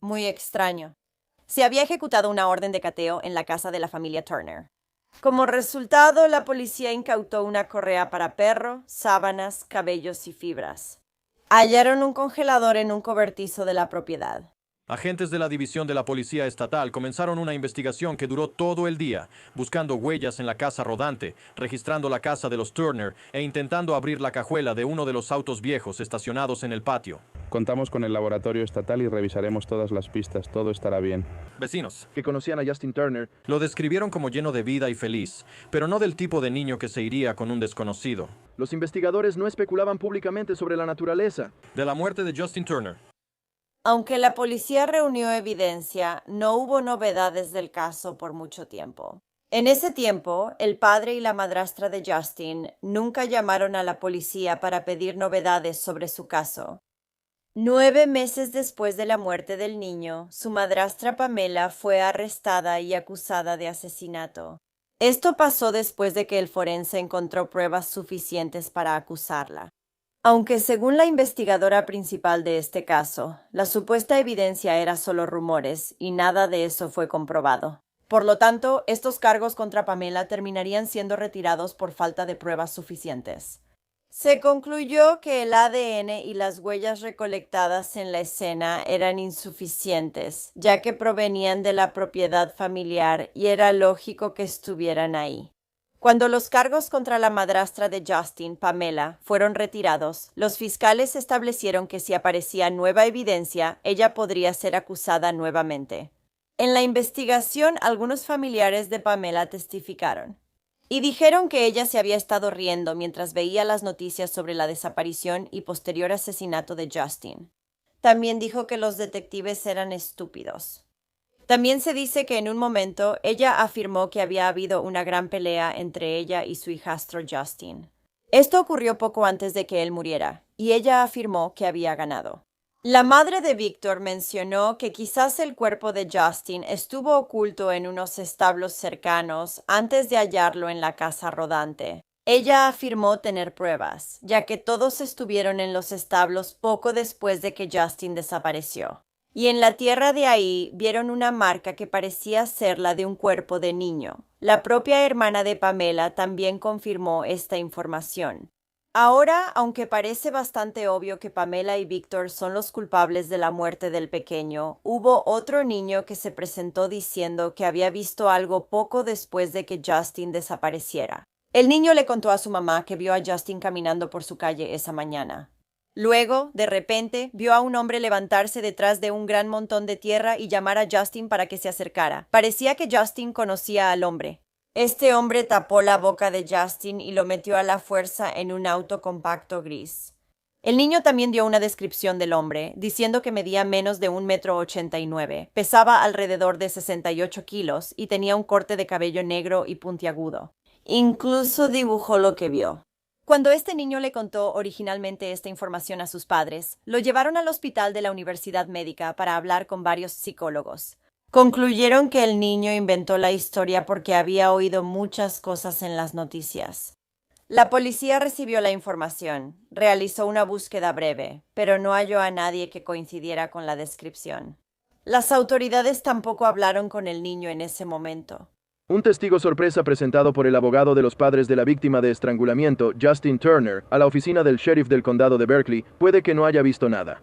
Muy extraño. Se había ejecutado una orden de cateo en la casa de la familia Turner. Como resultado, la policía incautó una correa para perro, sábanas, cabellos y fibras. Hallaron un congelador en un cobertizo de la propiedad. Agentes de la División de la Policía Estatal comenzaron una investigación que duró todo el día, buscando huellas en la casa rodante, registrando la casa de los Turner e intentando abrir la cajuela de uno de los autos viejos estacionados en el patio. Contamos con el laboratorio estatal y revisaremos todas las pistas. Todo estará bien. Vecinos que conocían a Justin Turner lo describieron como lleno de vida y feliz, pero no del tipo de niño que se iría con un desconocido. Los investigadores no especulaban públicamente sobre la naturaleza de la muerte de Justin Turner. Aunque la policía reunió evidencia, no hubo novedades del caso por mucho tiempo. En ese tiempo, el padre y la madrastra de Justin nunca llamaron a la policía para pedir novedades sobre su caso. 9 meses después de la muerte del niño, su madrastra Pamela fue arrestada y acusada de asesinato. Esto pasó después de que el forense encontró pruebas suficientes para acusarla. Aunque según la investigadora principal de este caso, la supuesta evidencia era solo rumores y nada de eso fue comprobado. Por lo tanto, estos cargos contra Pamela terminarían siendo retirados por falta de pruebas suficientes. Se concluyó que el ADN y las huellas recolectadas en la escena eran insuficientes, ya que provenían de la propiedad familiar y era lógico que estuvieran ahí. Cuando los cargos contra la madrastra de Justin, Pamela, fueron retirados, los fiscales establecieron que si aparecía nueva evidencia, ella podría ser acusada nuevamente. En la investigación, algunos familiares de Pamela testificaron y dijeron que ella se había estado riendo mientras veía las noticias sobre la desaparición y posterior asesinato de Justin. También dijo que los detectives eran estúpidos. También se dice que en un momento ella afirmó que había habido una gran pelea entre ella y su hijastro Justin. Esto ocurrió poco antes de que él muriera, y ella afirmó que había ganado. La madre de Victor mencionó que quizás el cuerpo de Justin estuvo oculto en unos establos cercanos antes de hallarlo en la casa rodante. Ella afirmó tener pruebas, ya que todos estuvieron en los establos poco después de que Justin desapareció. Y en la tierra de ahí vieron una marca que parecía ser la de un cuerpo de niño. La propia hermana de Pamela también confirmó esta información. Ahora, aunque parece bastante obvio que Pamela y Victor son los culpables de la muerte del pequeño, hubo otro niño que se presentó diciendo que había visto algo poco después de que Justin desapareciera. El niño le contó a su mamá que vio a Justin caminando por su calle esa mañana. Luego, de repente, vio a un hombre levantarse detrás de un gran montón de tierra y llamar a Justin para que se acercara. Parecía que Justin conocía al hombre. Este hombre tapó la boca de Justin y lo metió a la fuerza en un auto compacto gris. El niño también dio una descripción del hombre, diciendo que medía menos de 1,89 m, pesaba alrededor de 68 kilos y tenía un corte de cabello negro y puntiagudo. Incluso dibujó lo que vio. Cuando este niño le contó originalmente esta información a sus padres, lo llevaron al hospital de la Universidad Médica para hablar con varios psicólogos. Concluyeron que el niño inventó la historia porque había oído muchas cosas en las noticias. La policía recibió la información, realizó una búsqueda breve, pero no halló a nadie que coincidiera con la descripción. Las autoridades tampoco hablaron con el niño en ese momento. Un testigo sorpresa presentado por el abogado de los padres de la víctima de estrangulamiento, Justin Turner, a la oficina del sheriff del condado de Berkeley, puede que no haya visto nada.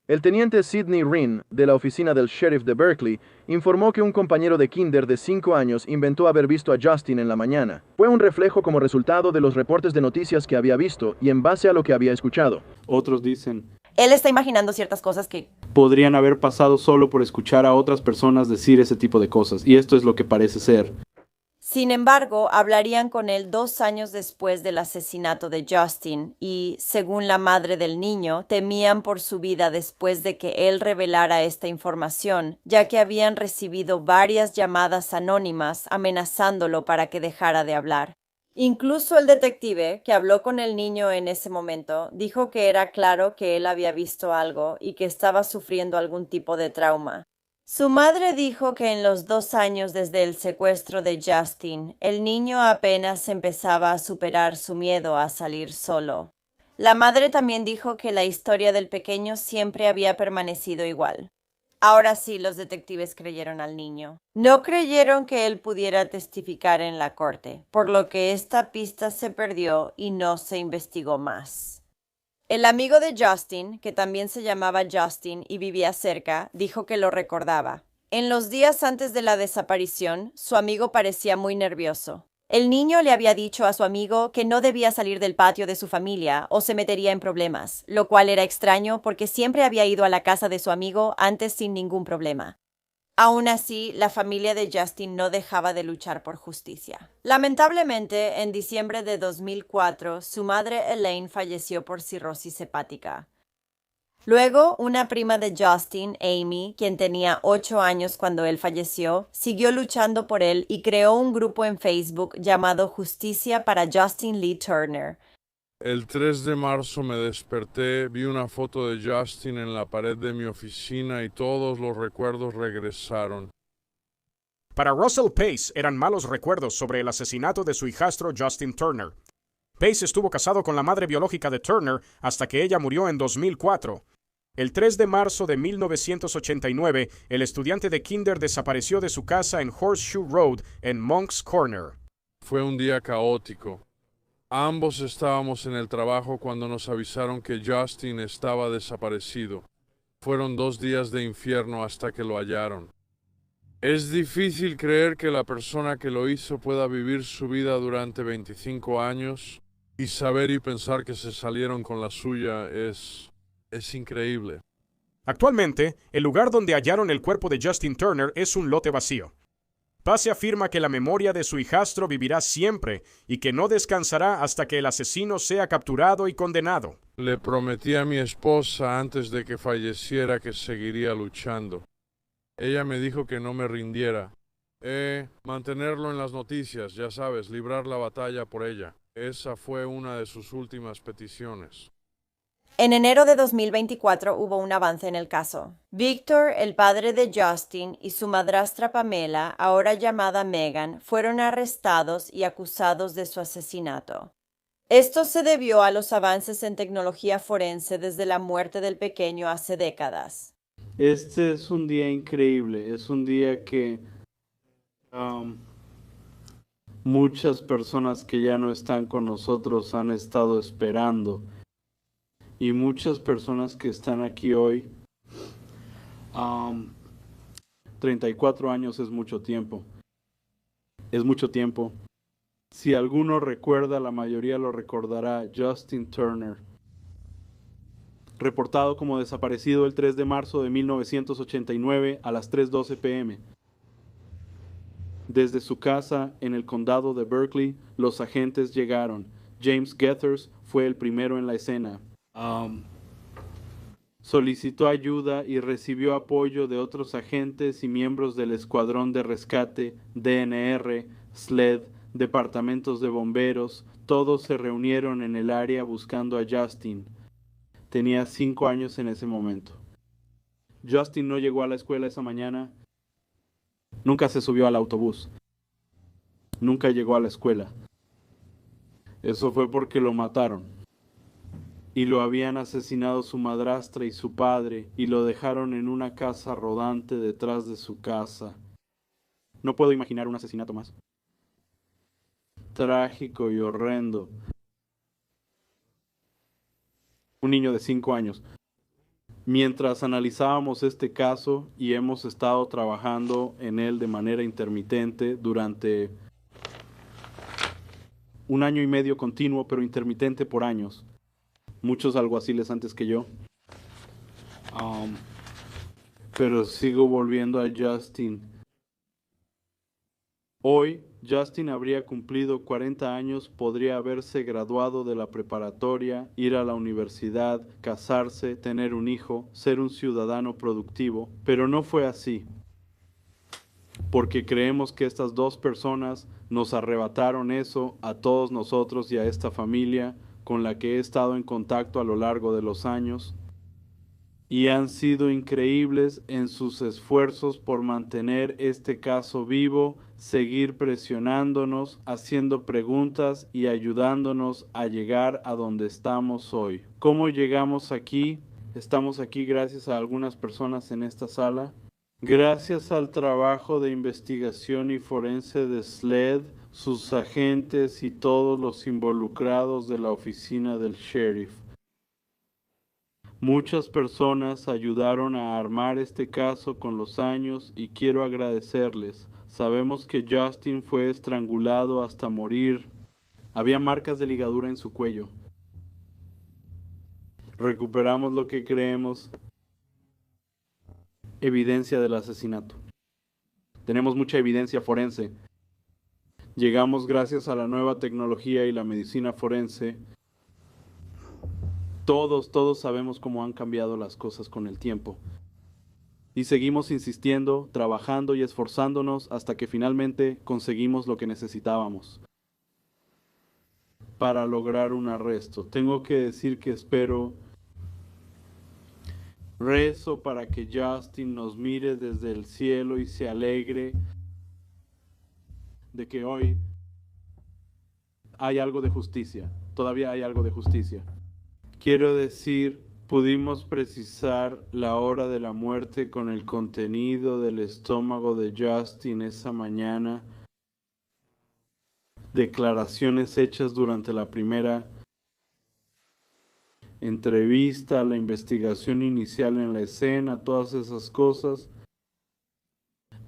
El teniente Sidney Rinn, de la oficina del sheriff de Berkeley, informó que un compañero de kinder de 5 años inventó haber visto a Justin en la mañana. Fue un reflejo como resultado de los reportes de noticias que había visto y en base a lo que había escuchado. Otros dicen: él está imaginando ciertas cosas que podrían haber pasado solo por escuchar a otras personas decir ese tipo de cosas, y esto es lo que parece ser. Sin embargo, hablarían con él 2 años después del asesinato de Justin y, según la madre del niño, temían por su vida después de que él revelara esta información, ya que habían recibido varias llamadas anónimas amenazándolo para que dejara de hablar. Incluso el detective, que habló con el niño en ese momento, dijo que era claro que él había visto algo y que estaba sufriendo algún tipo de trauma. Su madre dijo que en los 2 años desde el secuestro de Justin, el niño apenas empezaba a superar su miedo a salir solo. La madre también dijo que la historia del pequeño siempre había permanecido igual. Ahora sí, los detectives creyeron al niño. No creyeron que él pudiera testificar en la corte, por lo que esta pista se perdió y no se investigó más. El amigo de Justin, que también se llamaba Justin y vivía cerca, dijo que lo recordaba. En los días antes de la desaparición, su amigo parecía muy nervioso. El niño le había dicho a su amigo que no debía salir del patio de su familia o se metería en problemas, lo cual era extraño porque siempre había ido a la casa de su amigo antes sin ningún problema. Aún así, la familia de Justin no dejaba de luchar por justicia. Lamentablemente, en diciembre de 2004, su madre Elaine falleció por cirrosis hepática. Luego, una prima de Justin, Amy, quien tenía 8 años cuando él falleció, siguió luchando por él y creó un grupo en Facebook llamado Justicia para Justin Lee Turner. El 3 de marzo me desperté, vi una foto de Justin en la pared de mi oficina y todos los recuerdos regresaron. Para Russell Pace eran malos recuerdos sobre el asesinato de su hijastro Justin Turner. Pace estuvo casado con la madre biológica de Turner hasta que ella murió en 2004. El 3 de marzo de 1989, el estudiante de kinder desapareció de su casa en Horseshoe Road, en Moncks Corner. Fue un día caótico. Ambos estábamos en el trabajo cuando nos avisaron que Justin estaba desaparecido. Fueron 2 días de infierno hasta que lo hallaron. Es difícil creer que la persona que lo hizo pueda vivir su vida durante 25 años y saber y pensar que se salieron con la suya es increíble. Actualmente, el lugar donde hallaron el cuerpo de Justin Turner es un lote vacío. Pace afirma que la memoria de su hijastro vivirá siempre y que no descansará hasta que el asesino sea capturado y condenado. Le prometí a mi esposa antes de que falleciera que seguiría luchando. Ella me dijo que no me rindiera. Mantenerlo en las noticias, ya sabes, librar la batalla por ella. Esa fue una de sus últimas peticiones. En enero de 2024 hubo un avance en el caso. Victor, el padre de Justin, y su madrastra Pamela, ahora llamada Megan, fueron arrestados y acusados de su asesinato. Esto se debió a los avances en tecnología forense desde la muerte del pequeño hace décadas. Este es un día increíble, es un día que muchas personas que ya no están con nosotros han estado esperando. Y muchas personas que están aquí hoy, 34 años es mucho tiempo. Es mucho tiempo. Si alguno recuerda, la mayoría lo recordará, Justin Turner. Reportado como desaparecido el 3 de marzo de 1989 a las 3:12 p.m. Desde su casa en el condado de Berkeley, los agentes llegaron. James Gethers fue el primero en la escena. Solicitó ayuda y recibió apoyo de otros agentes y miembros del escuadrón de rescate, DNR, SLED, departamentos de bomberos. Todos se reunieron en el área buscando a Justin. Tenía 5 años en ese momento. Justin no llegó a la escuela esa mañana. Nunca se subió al autobús. Nunca llegó a la escuela. Eso fue porque lo mataron. Y lo habían asesinado su madrastra y su padre, y lo dejaron en una casa rodante detrás de su casa. No puedo imaginar un asesinato más trágico y horrendo. Un niño de 5 años. Mientras analizábamos este caso, y hemos estado trabajando en él de manera intermitente durante 1 año y medio continuo, pero intermitente por años. Muchos alguaciles antes que yo. Pero sigo volviendo a Justin. Hoy, Justin habría cumplido 40 años, podría haberse graduado de la preparatoria, ir a la universidad, casarse, tener un hijo, ser un ciudadano productivo, pero no fue así. Porque creemos que estas dos personas nos arrebataron eso a todos nosotros y a esta familia con la que he estado en contacto a lo largo de los años, y han sido increíbles en sus esfuerzos por mantener este caso vivo, seguir presionándonos, haciendo preguntas y ayudándonos a llegar a donde estamos hoy. ¿Cómo llegamos aquí? Estamos aquí gracias a algunas personas en esta sala, gracias al trabajo de investigación y forense de SLED, sus agentes y todos los involucrados de la oficina del sheriff. Muchas personas ayudaron a armar este caso con los años y quiero agradecerles. Sabemos que Justin fue estrangulado hasta morir. Había marcas de ligadura en su cuello. Recuperamos lo que creemos evidencia del asesinato. Tenemos mucha evidencia forense. Llegamos gracias a la nueva tecnología y la medicina forense. Todos sabemos cómo han cambiado las cosas con el tiempo. Y seguimos insistiendo, trabajando y esforzándonos hasta que finalmente conseguimos lo que necesitábamos para lograr un arresto. Tengo que decir que rezo para que Justin nos mire desde el cielo y se alegre de que hoy hay algo de justicia. Todavía hay algo de justicia. Quiero decir, pudimos precisar la hora de la muerte con el contenido del estómago de Justin esa mañana. Declaraciones hechas durante la primera entrevista, la investigación inicial en la escena, todas esas cosas.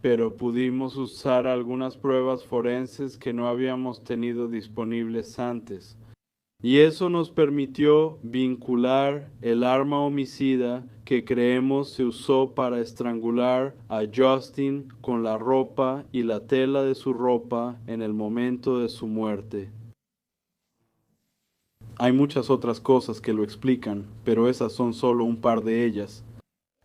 Pero pudimos usar algunas pruebas forenses que no habíamos tenido disponibles antes. Y eso nos permitió vincular el arma homicida que creemos se usó para estrangular a Justin con la ropa y la tela de su ropa en el momento de su muerte. Hay muchas otras cosas que lo explican, pero esas son solo un par de ellas.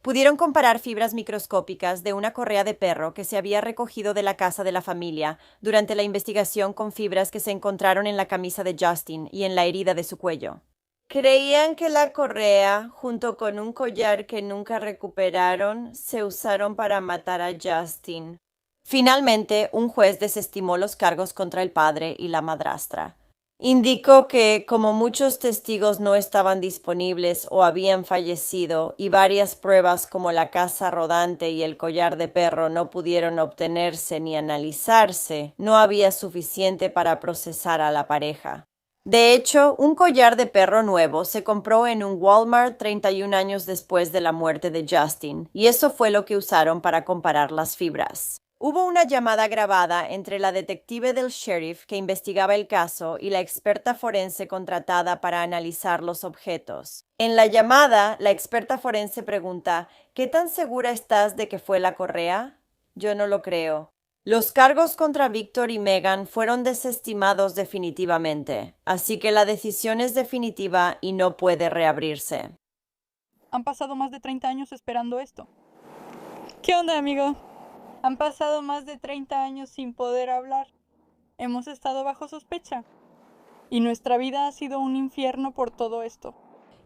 Pudieron comparar fibras microscópicas de una correa de perro que se había recogido de la casa de la familia durante la investigación con fibras que se encontraron en la camisa de Justin y en la herida de su cuello. Creían que la correa, junto con un collar que nunca recuperaron, se usaron para matar a Justin. Finalmente, un juez desestimó los cargos contra el padre y la madrastra. Indicó que, como muchos testigos no estaban disponibles o habían fallecido y varias pruebas como la casa rodante y el collar de perro no pudieron obtenerse ni analizarse, no había suficiente para procesar a la pareja. De hecho, un collar de perro nuevo se compró en un Walmart 31 años después de la muerte de Justin, y eso fue lo que usaron para comparar las fibras. Hubo una llamada grabada entre la detective del sheriff que investigaba el caso y la experta forense contratada para analizar los objetos. En la llamada, la experta forense pregunta, ¿qué tan segura estás de que fue la correa? Yo no lo creo. Los cargos contra Victor y Megan fueron desestimados definitivamente, así que la decisión es definitiva y no puede reabrirse. Han pasado más de 30 años esperando esto. ¿Qué onda, amigo? Han pasado más de 30 años sin poder hablar. Hemos estado bajo sospecha. Y nuestra vida ha sido un infierno por todo esto.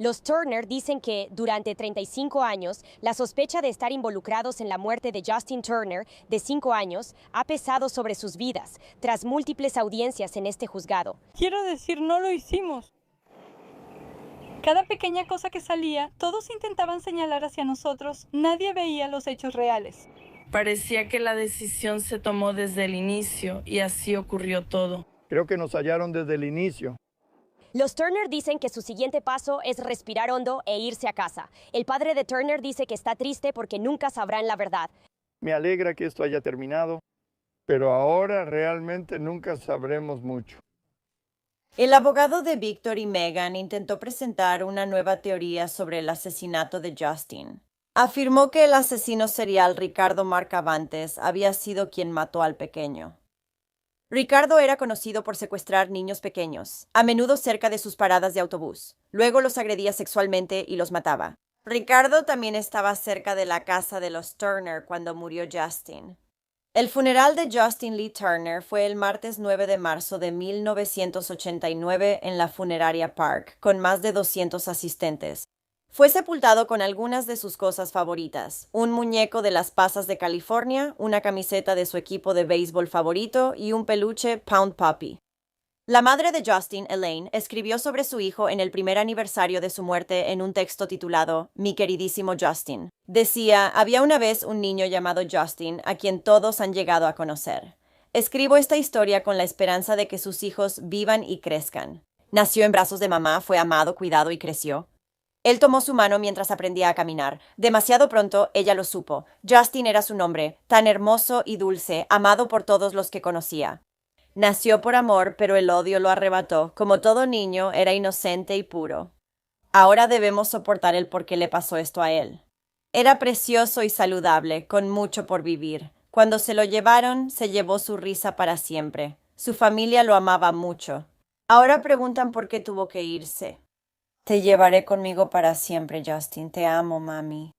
Los Turner dicen que, durante 35 años, la sospecha de estar involucrados en la muerte de Justin Turner, de 5 años, ha pesado sobre sus vidas, tras múltiples audiencias en este juzgado. Quiero decir, no lo hicimos. Cada pequeña cosa que salía, todos intentaban señalar hacia nosotros. Nadie veía los hechos reales. Parecía que la decisión se tomó desde el inicio y así ocurrió todo. Creo que nos hallaron desde el inicio. Los Turner dicen que su siguiente paso es respirar hondo e irse a casa. El padre de Turner dice que está triste porque nunca sabrán la verdad. Me alegra que esto haya terminado, pero ahora realmente nunca sabremos mucho. El abogado de Victor y Megan intentó presentar una nueva teoría sobre el asesinato de Justin. Afirmó que el asesino serial Ricardo Marcavantes había sido quien mató al pequeño. Ricardo era conocido por secuestrar niños pequeños, a menudo cerca de sus paradas de autobús. Luego los agredía sexualmente y los mataba. Ricardo también estaba cerca de la casa de los Turner cuando murió Justin. El funeral de Justin Lee Turner fue el martes 9 de marzo de 1989 en la Funeraria Park, con más de 200 asistentes. Fue sepultado con algunas de sus cosas favoritas, un muñeco de las pasas de California, una camiseta de su equipo de béisbol favorito y un peluche Pound Puppy. La madre de Justin, Elaine, escribió sobre su hijo en el primer aniversario de su muerte en un texto titulado Mi queridísimo Justin. Decía, había una vez un niño llamado Justin a quien todos han llegado a conocer. Escribo esta historia con la esperanza de que sus hijos vivan y crezcan. Nació en brazos de mamá, fue amado, cuidado y creció. Él tomó su mano mientras aprendía a caminar. Demasiado pronto ella lo supo. Justin era su nombre, tan hermoso y dulce, amado por todos los que conocía. Nació por amor, pero el odio lo arrebató. Como todo niño, era inocente y puro. Ahora debemos soportar el por qué le pasó esto a él. Era precioso y saludable, con mucho por vivir. Cuando se lo llevaron, se llevó su risa para siempre. Su familia lo amaba mucho. Ahora preguntan por qué tuvo que irse. Te llevaré conmigo para siempre, Justin. Te amo, mami.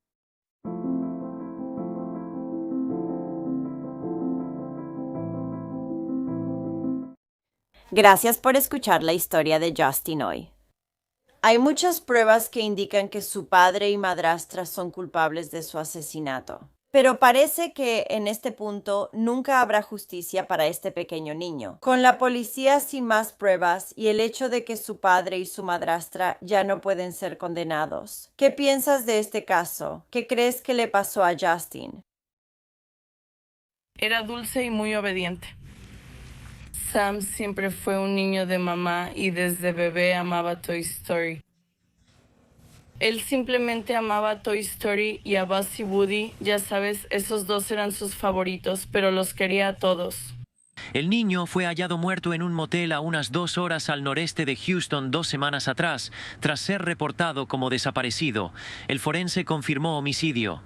Gracias por escuchar la historia de Justin hoy. Hay muchas pruebas que indican que su padre y madrastra son culpables de su asesinato. Pero parece que en este punto nunca habrá justicia para este pequeño niño. Con la policía sin más pruebas y el hecho de que su padre y su madrastra ya no pueden ser condenados. ¿Qué piensas de este caso? ¿Qué crees que le pasó a Justin? Era dulce y muy obediente. Sam siempre fue un niño de mamá y desde bebé amaba Toy Story. Él simplemente amaba Toy Story y a Buzz y Woody, ya sabes, esos dos eran sus favoritos, pero los quería a todos. El niño fue hallado muerto en un motel a unas 2 horas al noreste de Houston 2 semanas atrás, tras ser reportado como desaparecido. El forense confirmó homicidio.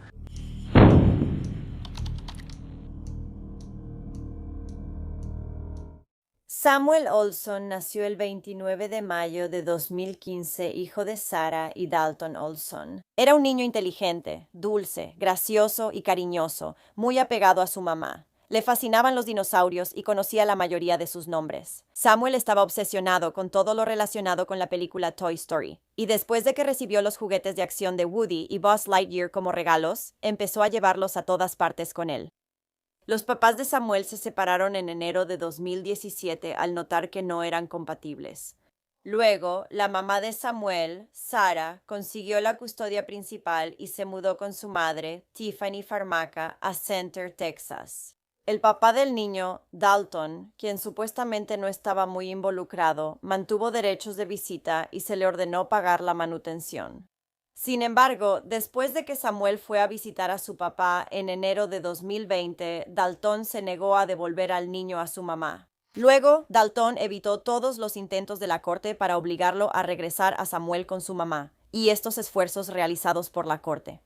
Samuel Olson nació el 29 de mayo de 2015, hijo de Sarah y Dalton Olson. Era un niño inteligente, dulce, gracioso y cariñoso, muy apegado a su mamá. Le fascinaban los dinosaurios y conocía la mayoría de sus nombres. Samuel estaba obsesionado con todo lo relacionado con la película Toy Story, y después de que recibió los juguetes de acción de Woody y Buzz Lightyear como regalos, empezó a llevarlos a todas partes con él. Los papás de Samuel se separaron en enero de 2017 al notar que no eran compatibles. Luego, la mamá de Samuel, Sarah, consiguió la custodia principal y se mudó con su madre, Tiffany Farmaca, a Center, Texas. El papá del niño, Dalton, quien supuestamente no estaba muy involucrado, mantuvo derechos de visita y se le ordenó pagar la manutención. Sin embargo, después de que Samuel fue a visitar a su papá en enero de 2020, Dalton se negó a devolver al niño a su mamá. Luego, Dalton evitó todos los intentos de la corte para obligarlo a regresar a Samuel con su mamá, y estos esfuerzos realizados por la corte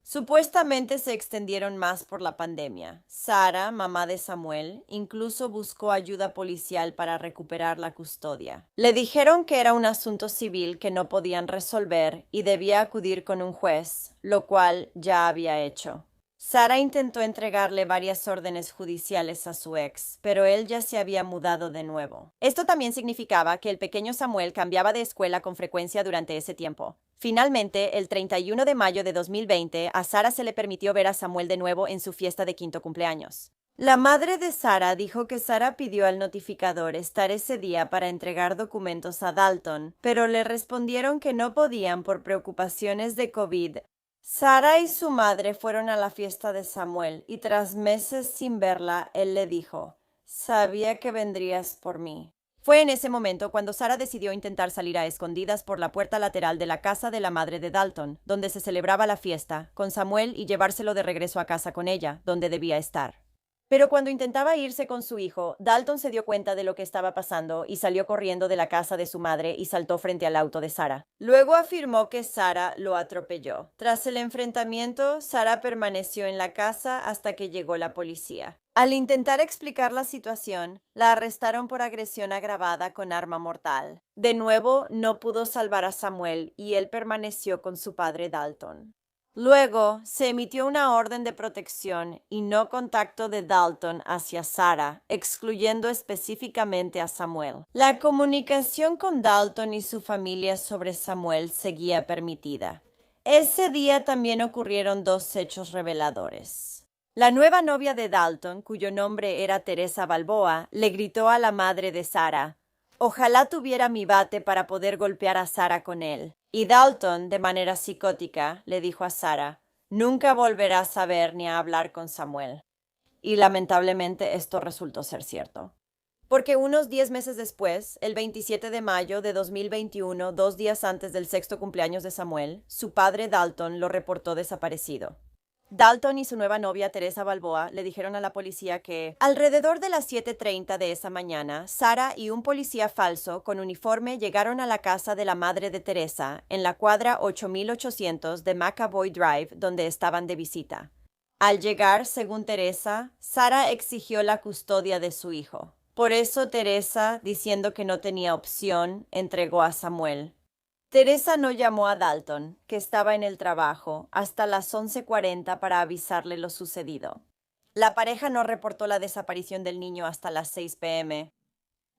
supuestamente se extendieron más por la pandemia. Sarah, mamá de Samuel, incluso buscó ayuda policial para recuperar la custodia. Le dijeron que era un asunto civil que no podían resolver y debía acudir con un juez, lo cual ya había hecho. Sarah intentó entregarle varias órdenes judiciales a su ex, pero él ya se había mudado de nuevo. Esto también significaba que el pequeño Samuel cambiaba de escuela con frecuencia durante ese tiempo. Finalmente, el 31 de mayo de 2020, a Sarah se le permitió ver a Samuel de nuevo en su fiesta de 5º cumpleaños. La madre de Sarah dijo que Sarah pidió al notificador estar ese día para entregar documentos a Dalton, pero le respondieron que no podían por preocupaciones de COVID. Sarah y su madre fueron a la fiesta de Samuel y tras meses sin verla, él le dijo, «Sabía que vendrías por mí». Fue en ese momento cuando Sarah decidió intentar salir a escondidas por la puerta lateral de la casa de la madre de Dalton, donde se celebraba la fiesta, con Samuel y llevárselo de regreso a casa con ella, donde debía estar. Pero cuando intentaba irse con su hijo, Dalton se dio cuenta de lo que estaba pasando y salió corriendo de la casa de su madre y saltó frente al auto de Sarah. Luego afirmó que Sarah lo atropelló. Tras el enfrentamiento, Sarah permaneció en la casa hasta que llegó la policía. Al intentar explicar la situación, la arrestaron por agresión agravada con arma mortal. De nuevo, no pudo salvar a Samuel y él permaneció con su padre Dalton. Luego, se emitió una orden de protección y no contacto de Dalton hacia Sarah, excluyendo específicamente a Samuel. La comunicación con Dalton y su familia sobre Samuel seguía permitida. Ese día también ocurrieron 2 hechos reveladores. La nueva novia de Dalton, cuyo nombre era Teresa Balboa, le gritó a la madre de Sarah, «Ojalá tuviera mi bate para poder golpear a Sarah con él». Y Dalton, de manera psicótica, le dijo a Sarah, «Nunca volverás a ver ni a hablar con Samuel». Y lamentablemente esto resultó ser cierto. Porque unos 10 meses después, el 27 de mayo de 2021, 2 días antes del 6º cumpleaños de Samuel, su padre Dalton lo reportó desaparecido. Dalton y su nueva novia Teresa Balboa le dijeron a la policía que alrededor de las 7:30 de esa mañana, Sarah y un policía falso con uniforme llegaron a la casa de la madre de Teresa en la cuadra 8800 de McAvoy Drive, donde estaban de visita. Al llegar, según Teresa, Sarah exigió la custodia de su hijo. Por eso Teresa, diciendo que no tenía opción, entregó a Samuel. Teresa no llamó a Dalton, que estaba en el trabajo, hasta las 11:40 para avisarle lo sucedido. La pareja no reportó la desaparición del niño hasta las 6 p.m.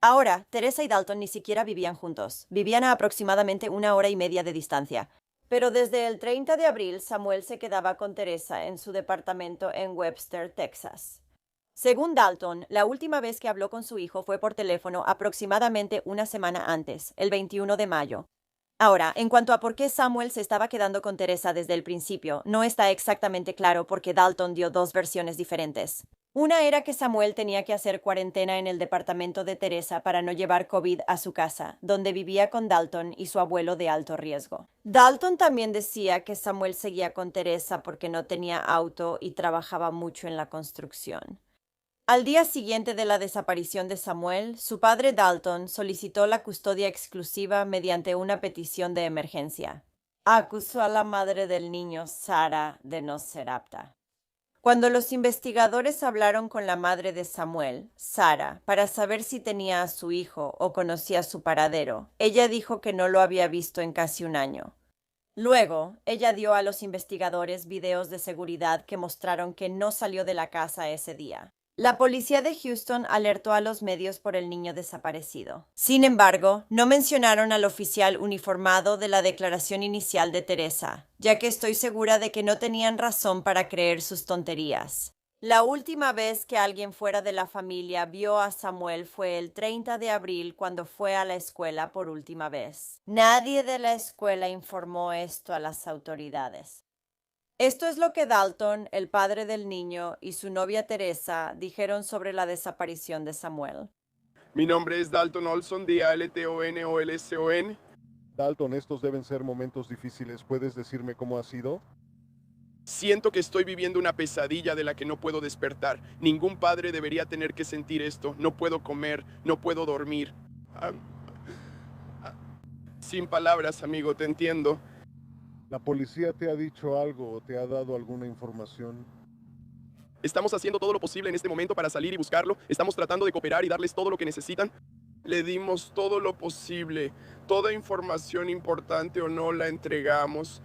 Ahora, Teresa y Dalton ni siquiera vivían juntos. Vivían a aproximadamente 1 hora y media de distancia. Pero desde el 30 de abril, Samuel se quedaba con Teresa en su departamento en Webster, Texas. Según Dalton, la última vez que habló con su hijo fue por teléfono aproximadamente 1 semana antes, el 21 de mayo. Ahora, en cuanto a por qué Samuel se estaba quedando con Teresa desde el principio, no está exactamente claro porque Dalton dio 2 versiones diferentes. Una era que Samuel tenía que hacer cuarentena en el departamento de Teresa para no llevar COVID a su casa, donde vivía con Dalton y su abuelo de alto riesgo. Dalton también decía que Samuel seguía con Teresa porque no tenía auto y trabajaba mucho en la construcción. Al día siguiente de la desaparición de Samuel, su padre Dalton solicitó la custodia exclusiva mediante una petición de emergencia. Acusó a la madre del niño, Sarah, de no ser apta. Cuando los investigadores hablaron con la madre de Samuel, Sara, para saber si tenía a su hijo o conocía su paradero, ella dijo que no lo había visto en casi un año. Luego, ella dio a los investigadores videos de seguridad que mostraron que no salió de la casa ese día. La policía de Houston alertó a los medios por el niño desaparecido. Sin embargo, no mencionaron al oficial uniformado de la declaración inicial de Teresa, ya que estoy segura de que no tenían razón para creer sus tonterías. La última vez que alguien fuera de la familia vio a Samuel fue el 30 de abril cuando fue a la escuela por última vez. Nadie de la escuela informó esto a las autoridades. Esto es lo que Dalton, el padre del niño, y su novia Teresa dijeron sobre la desaparición de Samuel. Mi nombre es Dalton Olson, D-A-L-T-O-N-O-L-S-O-N. Dalton, estos deben ser momentos difíciles. ¿Puedes decirme cómo ha sido? Siento que estoy viviendo una pesadilla de la que no puedo despertar. Ningún padre debería tener que sentir esto. No puedo comer, no puedo dormir. Sin palabras, amigo, te entiendo. ¿La policía te ha dicho algo o te ha dado alguna información? Estamos haciendo todo lo posible en este momento para salir y buscarlo. Estamos tratando de cooperar y darles todo lo que necesitan. Le dimos todo lo posible. Toda información importante o no la entregamos.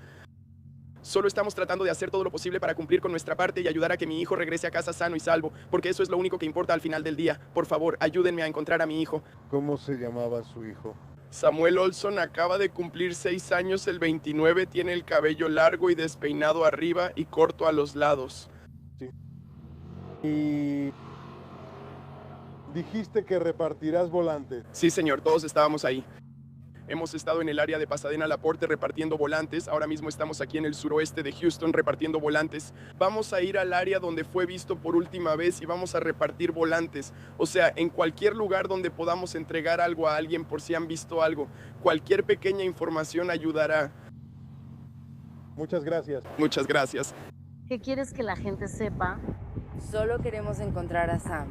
Solo estamos tratando de hacer todo lo posible para cumplir con nuestra parte y ayudar a que mi hijo regrese a casa sano y salvo, porque eso es lo único que importa al final del día. Por favor, ayúdenme a encontrar a mi hijo. ¿Cómo se llamaba su hijo? Samuel Olson acaba de cumplir 6 años el 29, tiene el cabello largo y despeinado arriba y corto a los lados. Sí. Y dijiste que repartirás volantes. Sí, señor, todos estábamos ahí. Hemos estado en el área de Pasadena Laporte repartiendo volantes. Ahora mismo estamos aquí en el suroeste de Houston repartiendo volantes. Vamos a ir al área donde fue visto por última vez y vamos a repartir volantes. O sea, en cualquier lugar donde podamos entregar algo a alguien por si han visto algo. Cualquier pequeña información ayudará. Muchas gracias. Muchas gracias. ¿Qué quieres que la gente sepa? Solo queremos encontrar a Sam.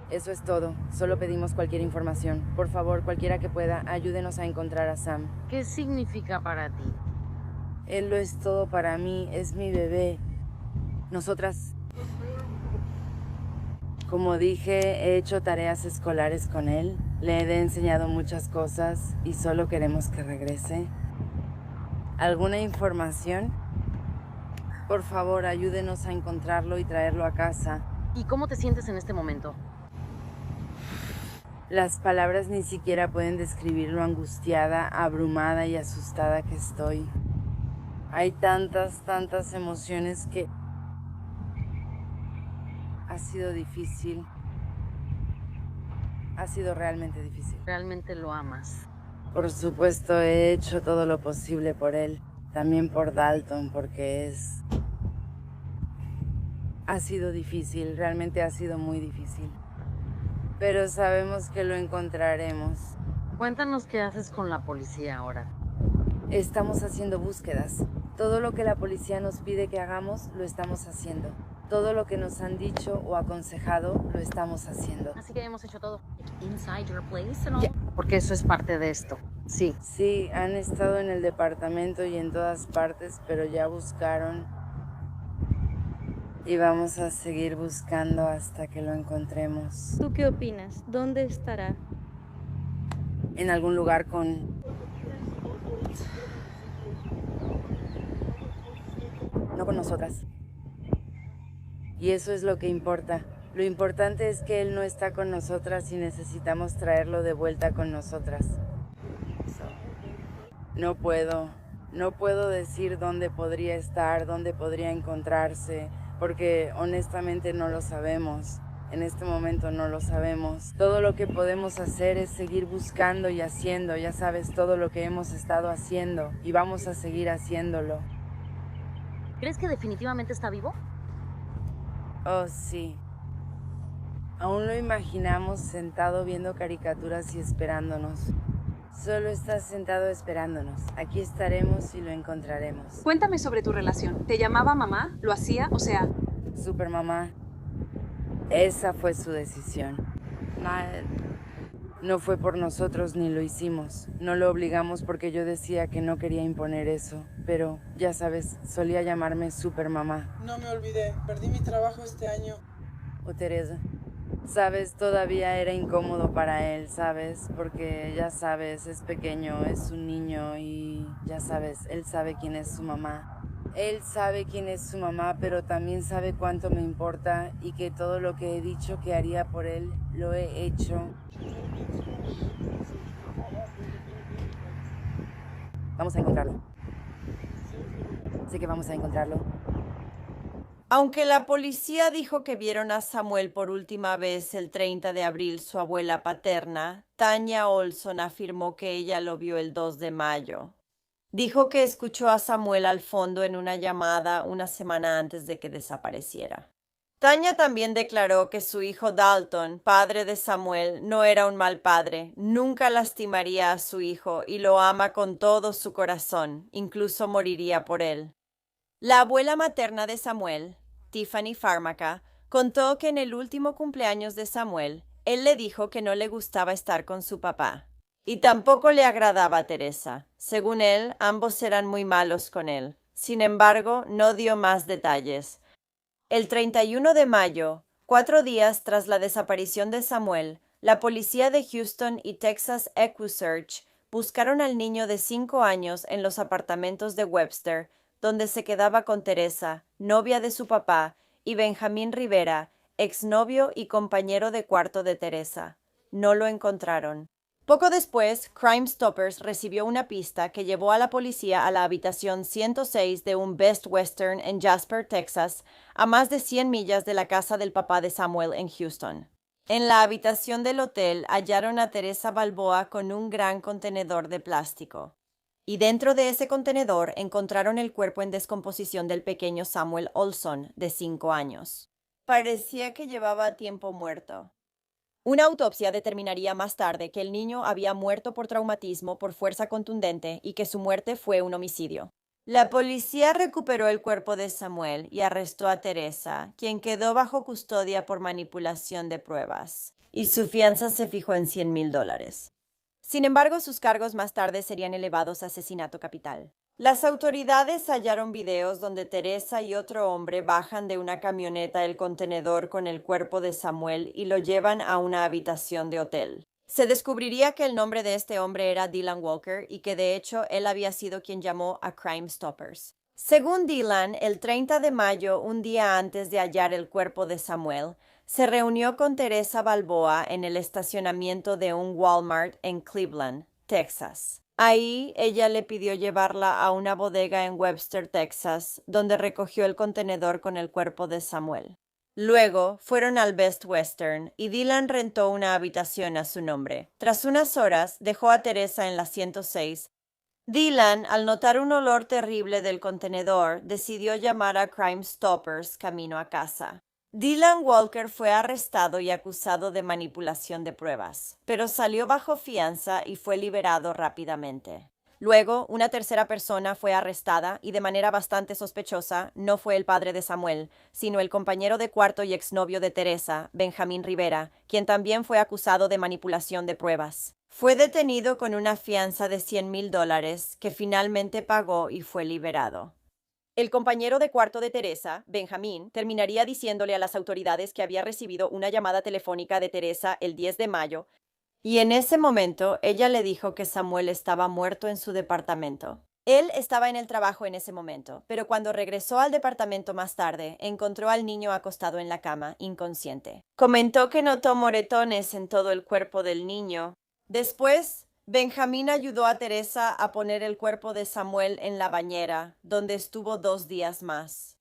Eso es todo. Solo pedimos cualquier información. Por favor, cualquiera que pueda, ayúdenos a encontrar a Sam. ¿Qué significa para ti? Él lo es todo para mí. Es mi bebé. Nosotras... Como dije, he hecho tareas escolares con él. Le he enseñado muchas cosas y solo queremos que regrese. ¿Alguna información? Por favor, ayúdenos a encontrarlo y traerlo a casa. ¿Y cómo te sientes en este momento? Las palabras ni siquiera pueden describir lo angustiada, abrumada y asustada que estoy. Hay tantas emociones que... Ha sido difícil. Ha sido realmente difícil. ¿Realmente lo amas? Por supuesto, he hecho todo lo posible por él. También por Dalton, porque ha sido difícil, realmente ha sido muy difícil. Pero sabemos que lo encontraremos. Cuéntanos qué haces con la policía ahora. Estamos haciendo búsquedas. Todo lo que la policía nos pide que hagamos, lo estamos haciendo. Todo lo que nos han dicho o aconsejado, lo estamos haciendo. Así que hemos hecho todo. Porque eso es parte de esto. Sí. Sí, han estado en el departamento y en todas partes, pero ya buscaron. Y vamos a seguir buscando hasta que lo encontremos. ¿Tú qué opinas? ¿Dónde estará? En algún lugar con... No con nosotras. Y eso es lo que importa. Lo importante es que él no está con nosotras y necesitamos traerlo de vuelta con nosotras. No puedo decir dónde podría estar, dónde podría encontrarse, porque honestamente no lo sabemos. En este momento no lo sabemos. Todo lo que podemos hacer es seguir buscando y haciendo, ya sabes, todo lo que hemos estado haciendo y vamos a seguir haciéndolo. ¿Crees que definitivamente está vivo? Oh, sí. Aún lo imaginamos sentado viendo caricaturas y esperándonos. Solo está sentado esperándonos. Aquí estaremos y lo encontraremos. Cuéntame sobre tu relación. ¿Te llamaba mamá? ¿Lo hacía? O sea... Supermamá. Esa fue su decisión. No fue por nosotros ni lo hicimos. No lo obligamos porque yo decía que no quería imponer eso. pero ya sabes, solía llamarme Supermamá. No me olvidé, perdí mi trabajo este año. O Teresa. Sabes, todavía era incómodo para él, ¿sabes? Porque ya sabes, es pequeño, es un niño y ya sabes, él sabe quién es su mamá. Él sabe quién es su mamá, pero también sabe cuánto me importa y que todo lo que he dicho que haría por él, lo he hecho. Vamos a encontrarlo. Sé que vamos a encontrarlo. Aunque la policía dijo que vieron a Samuel por última vez el 30 de abril, su abuela paterna, Tanya Olson afirmó que ella lo vio el 2 de mayo. Dijo que escuchó a Samuel al fondo en una llamada una semana antes de que desapareciera. Tanya también declaró que su hijo Dalton, padre de Samuel, no era un mal padre, nunca lastimaría a su hijo y lo ama con todo su corazón, incluso moriría por él. La abuela materna de Samuel, Tiffany Fármaca, contó que en el último cumpleaños de Samuel, él le dijo que no le gustaba estar con su papá. Y tampoco le agradaba a Teresa. Según él, ambos eran muy malos con él. Sin embargo, no dio más detalles. El 31 de mayo, 4 días tras la desaparición de Samuel, la policía de Houston y Texas EquuSearch buscaron al niño de 5 años en los apartamentos de Webster, donde se quedaba con Teresa, novia de su papá, y Benjamín Rivera, exnovio y compañero de cuarto de Teresa. No lo encontraron. Poco después, Crime Stoppers recibió una pista que llevó a la policía a la habitación 106 de un Best Western en Jasper, Texas, a más de 100 millas de la casa del papá de Samuel en Houston. En la habitación del hotel hallaron a Teresa Balboa con un gran contenedor de plástico. Y dentro de ese contenedor encontraron el cuerpo en descomposición del pequeño Samuel Olson, de 5 años. Parecía que llevaba tiempo muerto. Una autopsia determinaría más tarde que el niño había muerto por traumatismo por fuerza contundente y que su muerte fue un homicidio. La policía recuperó el cuerpo de Samuel y arrestó a Teresa, quien quedó bajo custodia por manipulación de pruebas, y su fianza se fijó en $100,000. Sin embargo, sus cargos más tarde serían elevados a asesinato capital. Las autoridades hallaron videos donde Teresa y otro hombre bajan de una camioneta el contenedor con el cuerpo de Samuel y lo llevan a una habitación de hotel. Se descubriría que el nombre de este hombre era Dylan Walker y que de hecho él había sido quien llamó a Crime Stoppers. Según Dylan, el 30 de mayo, un día antes de hallar el cuerpo de Samuel, se reunió con Teresa Balboa en el estacionamiento de un Walmart en Cleveland, Texas. Ahí ella le pidió llevarla a una bodega en Webster, Texas, donde recogió el contenedor con el cuerpo de Samuel. Luego fueron al Best Western y Dylan rentó una habitación a su nombre. Tras unas horas dejó a Teresa en la 106. Dylan, al notar un olor terrible del contenedor, decidió llamar a Crime Stoppers camino a casa. Dylan Walker fue arrestado y acusado de manipulación de pruebas, pero salió bajo fianza y fue liberado rápidamente. Luego, una tercera persona fue arrestada y de manera bastante sospechosa no fue el padre de Samuel, sino el compañero de cuarto y exnovio de Teresa, Benjamín Rivera, quien también fue acusado de manipulación de pruebas. Fue detenido con una fianza de $100,000 que finalmente pagó y fue liberado. El compañero de cuarto de Teresa, Benjamín, terminaría diciéndole a las autoridades que había recibido una llamada telefónica de Teresa el 10 de mayo, y en ese momento ella le dijo que Samuel estaba muerto en su departamento. Él estaba en el trabajo en ese momento, pero cuando regresó al departamento más tarde, encontró al niño acostado en la cama, inconsciente. Comentó que notó moretones en todo el cuerpo del niño. Después, Benjamín ayudó a Teresa a poner el cuerpo de Samuel en la bañera, donde estuvo 2 días más.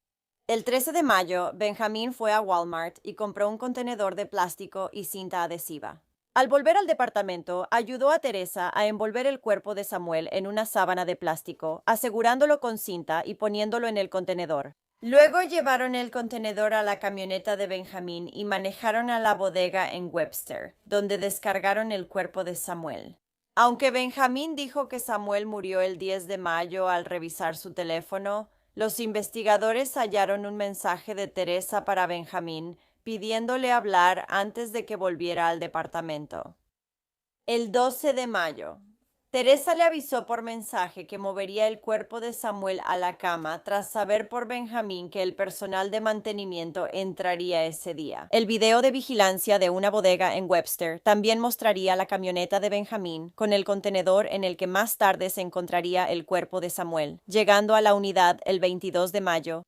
El 13 de mayo, Benjamín fue a Walmart y compró un contenedor de plástico y cinta adhesiva. Al volver al departamento, ayudó a Teresa a envolver el cuerpo de Samuel en una sábana de plástico, asegurándolo con cinta y poniéndolo en el contenedor. Luego llevaron el contenedor a la camioneta de Benjamín y manejaron a la bodega en Webster, donde descargaron el cuerpo de Samuel. Aunque Benjamín dijo que Samuel murió el 10 de mayo al revisar su teléfono, los investigadores hallaron un mensaje de Teresa para Benjamín pidiéndole hablar antes de que volviera al departamento. El 12 de mayo. Teresa le avisó por mensaje que movería el cuerpo de Samuel a la cama tras saber por Benjamín que el personal de mantenimiento entraría ese día. El video de vigilancia de una bodega en Webster también mostraría la camioneta de Benjamín con el contenedor en el que más tarde se encontraría el cuerpo de Samuel, llegando a la unidad el 22 de mayo.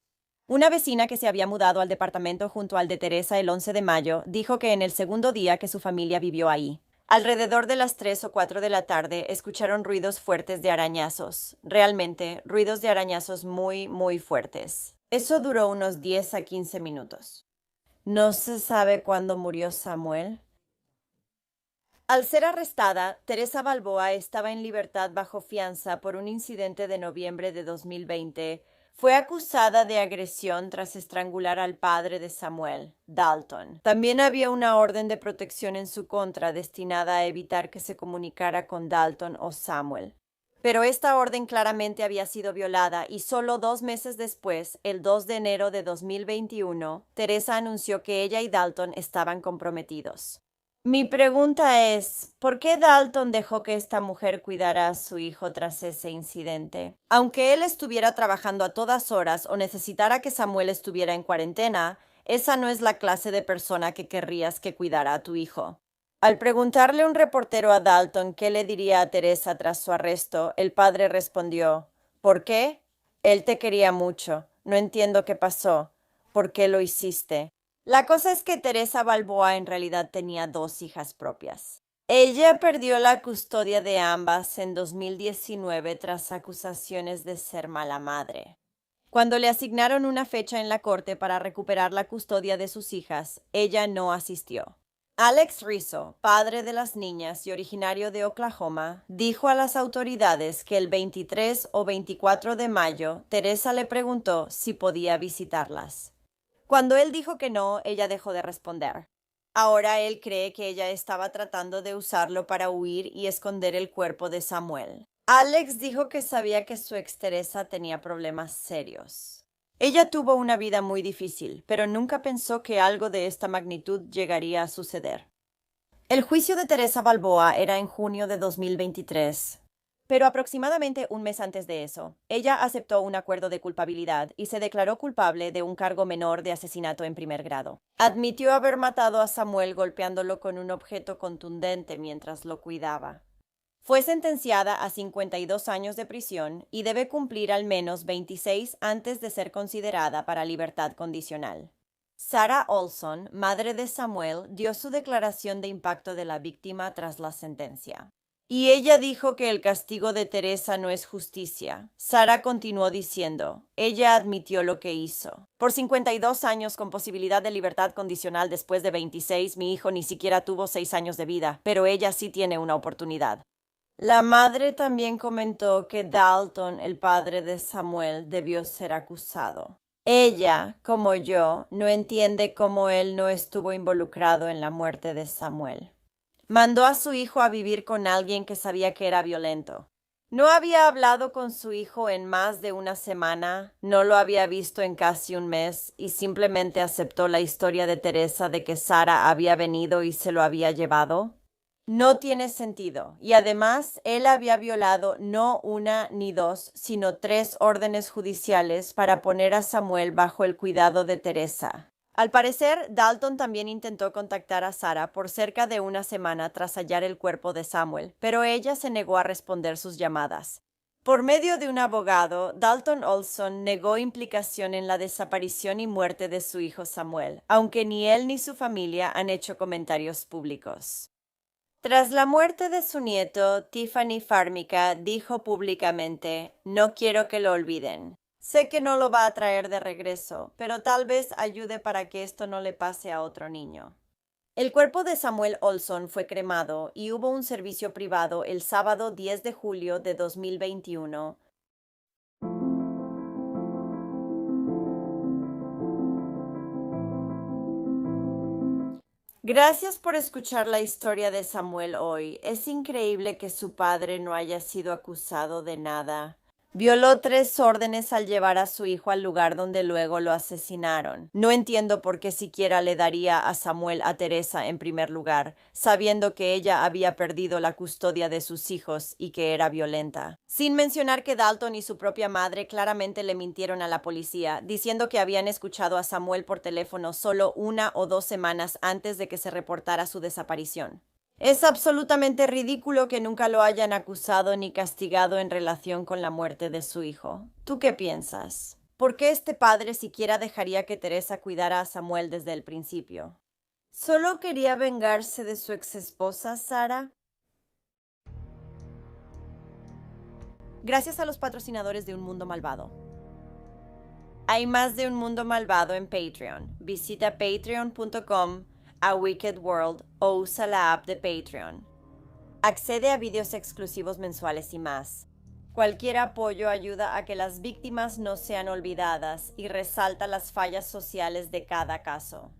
Una vecina que se había mudado al departamento junto al de Teresa el 11 de mayo dijo que en el segundo día que su familia vivió ahí. Alrededor de las 3 o 4 de la tarde escucharon ruidos fuertes de arañazos. Realmente, ruidos de arañazos muy, muy fuertes. Eso duró unos 10 a 15 minutos. ¿No se sabe cuándo murió Samuel? Al ser arrestada, Teresa Balboa estaba en libertad bajo fianza por un incidente de noviembre de 2020. Fue acusada de agresión tras estrangular al padre de Samuel, Dalton. También había una orden de protección en su contra destinada a evitar que se comunicara con Dalton o Samuel. Pero esta orden claramente había sido violada y solo 2 meses después, el 2 de enero de 2021, Teresa anunció que ella y Dalton estaban comprometidos. Mi pregunta es, ¿por qué Dalton dejó que esta mujer cuidara a su hijo tras ese incidente? Aunque él estuviera trabajando a todas horas o necesitara que Samuel estuviera en cuarentena, esa no es la clase de persona que querrías que cuidara a tu hijo. Al preguntarle a un reportero a Dalton qué le diría a Teresa tras su arresto, el padre respondió, ¿por qué? Él te quería mucho. No entiendo qué pasó. ¿Por qué lo hiciste? La cosa es que Teresa Balboa en realidad tenía 2 hijas propias. Ella perdió la custodia de ambas en 2019 tras acusaciones de ser mala madre. Cuando le asignaron una fecha en la corte para recuperar la custodia de sus hijas, ella no asistió. Alex Rizzo, padre de las niñas y originario de Oklahoma, dijo a las autoridades que el 23 o 24 de mayo Teresa le preguntó si podía visitarlas. Cuando él dijo que no, ella dejó de responder. Ahora él cree que ella estaba tratando de usarlo para huir y esconder el cuerpo de Samuel. Alex dijo que sabía que su ex Teresa tenía problemas serios. Ella tuvo una vida muy difícil, pero nunca pensó que algo de esta magnitud llegaría a suceder. El juicio de Teresa Balboa era en junio de 2023. Pero aproximadamente un mes antes de eso, ella aceptó un acuerdo de culpabilidad y se declaró culpable de un cargo menor de asesinato en primer grado. Admitió haber matado a Samuel golpeándolo con un objeto contundente mientras lo cuidaba. Fue sentenciada a 52 años de prisión y debe cumplir al menos 26 antes de ser considerada para libertad condicional. Sarah Olson, madre de Samuel, dio su declaración de impacto de la víctima tras la sentencia. Y ella dijo que el castigo de Teresa no es justicia. Sarah continuó diciendo, ella admitió lo que hizo. Por 52 años con posibilidad de libertad condicional después de 26, mi hijo ni siquiera tuvo 6 años de vida, pero ella sí tiene una oportunidad. La madre también comentó que Dalton, el padre de Samuel, debió ser acusado. Ella, como yo, no entiende cómo él no estuvo involucrado en la muerte de Samuel. Mandó a su hijo a vivir con alguien que sabía que era violento. No había hablado con su hijo en más de una semana, no lo había visto en casi un mes y simplemente aceptó la historia de Teresa de que Sarah había venido y se lo había llevado. No tiene sentido. Y además, él había violado no 1 ni 2, sino 3 órdenes judiciales para poner a Samuel bajo el cuidado de Teresa. Al parecer, Dalton también intentó contactar a Sarah por cerca de una semana tras hallar el cuerpo de Samuel, pero ella se negó a responder sus llamadas. Por medio de un abogado, Dalton Olson negó implicación en la desaparición y muerte de su hijo Samuel, aunque ni él ni su familia han hecho comentarios públicos. Tras la muerte de su nieto, Tiffany Farmiga dijo públicamente, no quiero que lo olviden. Sé que no lo va a traer de regreso, pero tal vez ayude para que esto no le pase a otro niño. El cuerpo de Samuel Olson fue cremado y hubo un servicio privado el sábado 10 de julio de 2021. Gracias por escuchar la historia de Samuel hoy. Es increíble que su padre no haya sido acusado de nada. Violó 3 órdenes al llevar a su hijo al lugar donde luego lo asesinaron. No entiendo por qué siquiera le daría a Samuel a Teresa en primer lugar, sabiendo que ella había perdido la custodia de sus hijos y que era violenta. Sin mencionar que Dalton y su propia madre claramente le mintieron a la policía, diciendo que habían escuchado a Samuel por teléfono solo 1 o 2 semanas antes de que se reportara su desaparición. Es absolutamente ridículo que nunca lo hayan acusado ni castigado en relación con la muerte de su hijo. ¿Tú qué piensas? ¿Por qué este padre siquiera dejaría que Teresa cuidara a Samuel desde el principio? ¿Solo quería vengarse de su exesposa, Sarah? Gracias a los patrocinadores de Un Mundo Malvado. Hay más de Un Mundo Malvado en Patreon. Visita patreon.com a Wicked World o usa la app de Patreon. Accede a vídeos exclusivos mensuales y más. Cualquier apoyo ayuda a que las víctimas no sean olvidadas y resalta las fallas sociales de cada caso.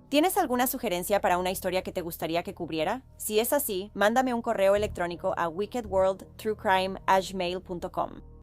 ¿Tienes alguna sugerencia para una historia que te gustaría que cubriera? Si es así, mándame un correo electrónico a wickedworldtruecrime@gmail.com.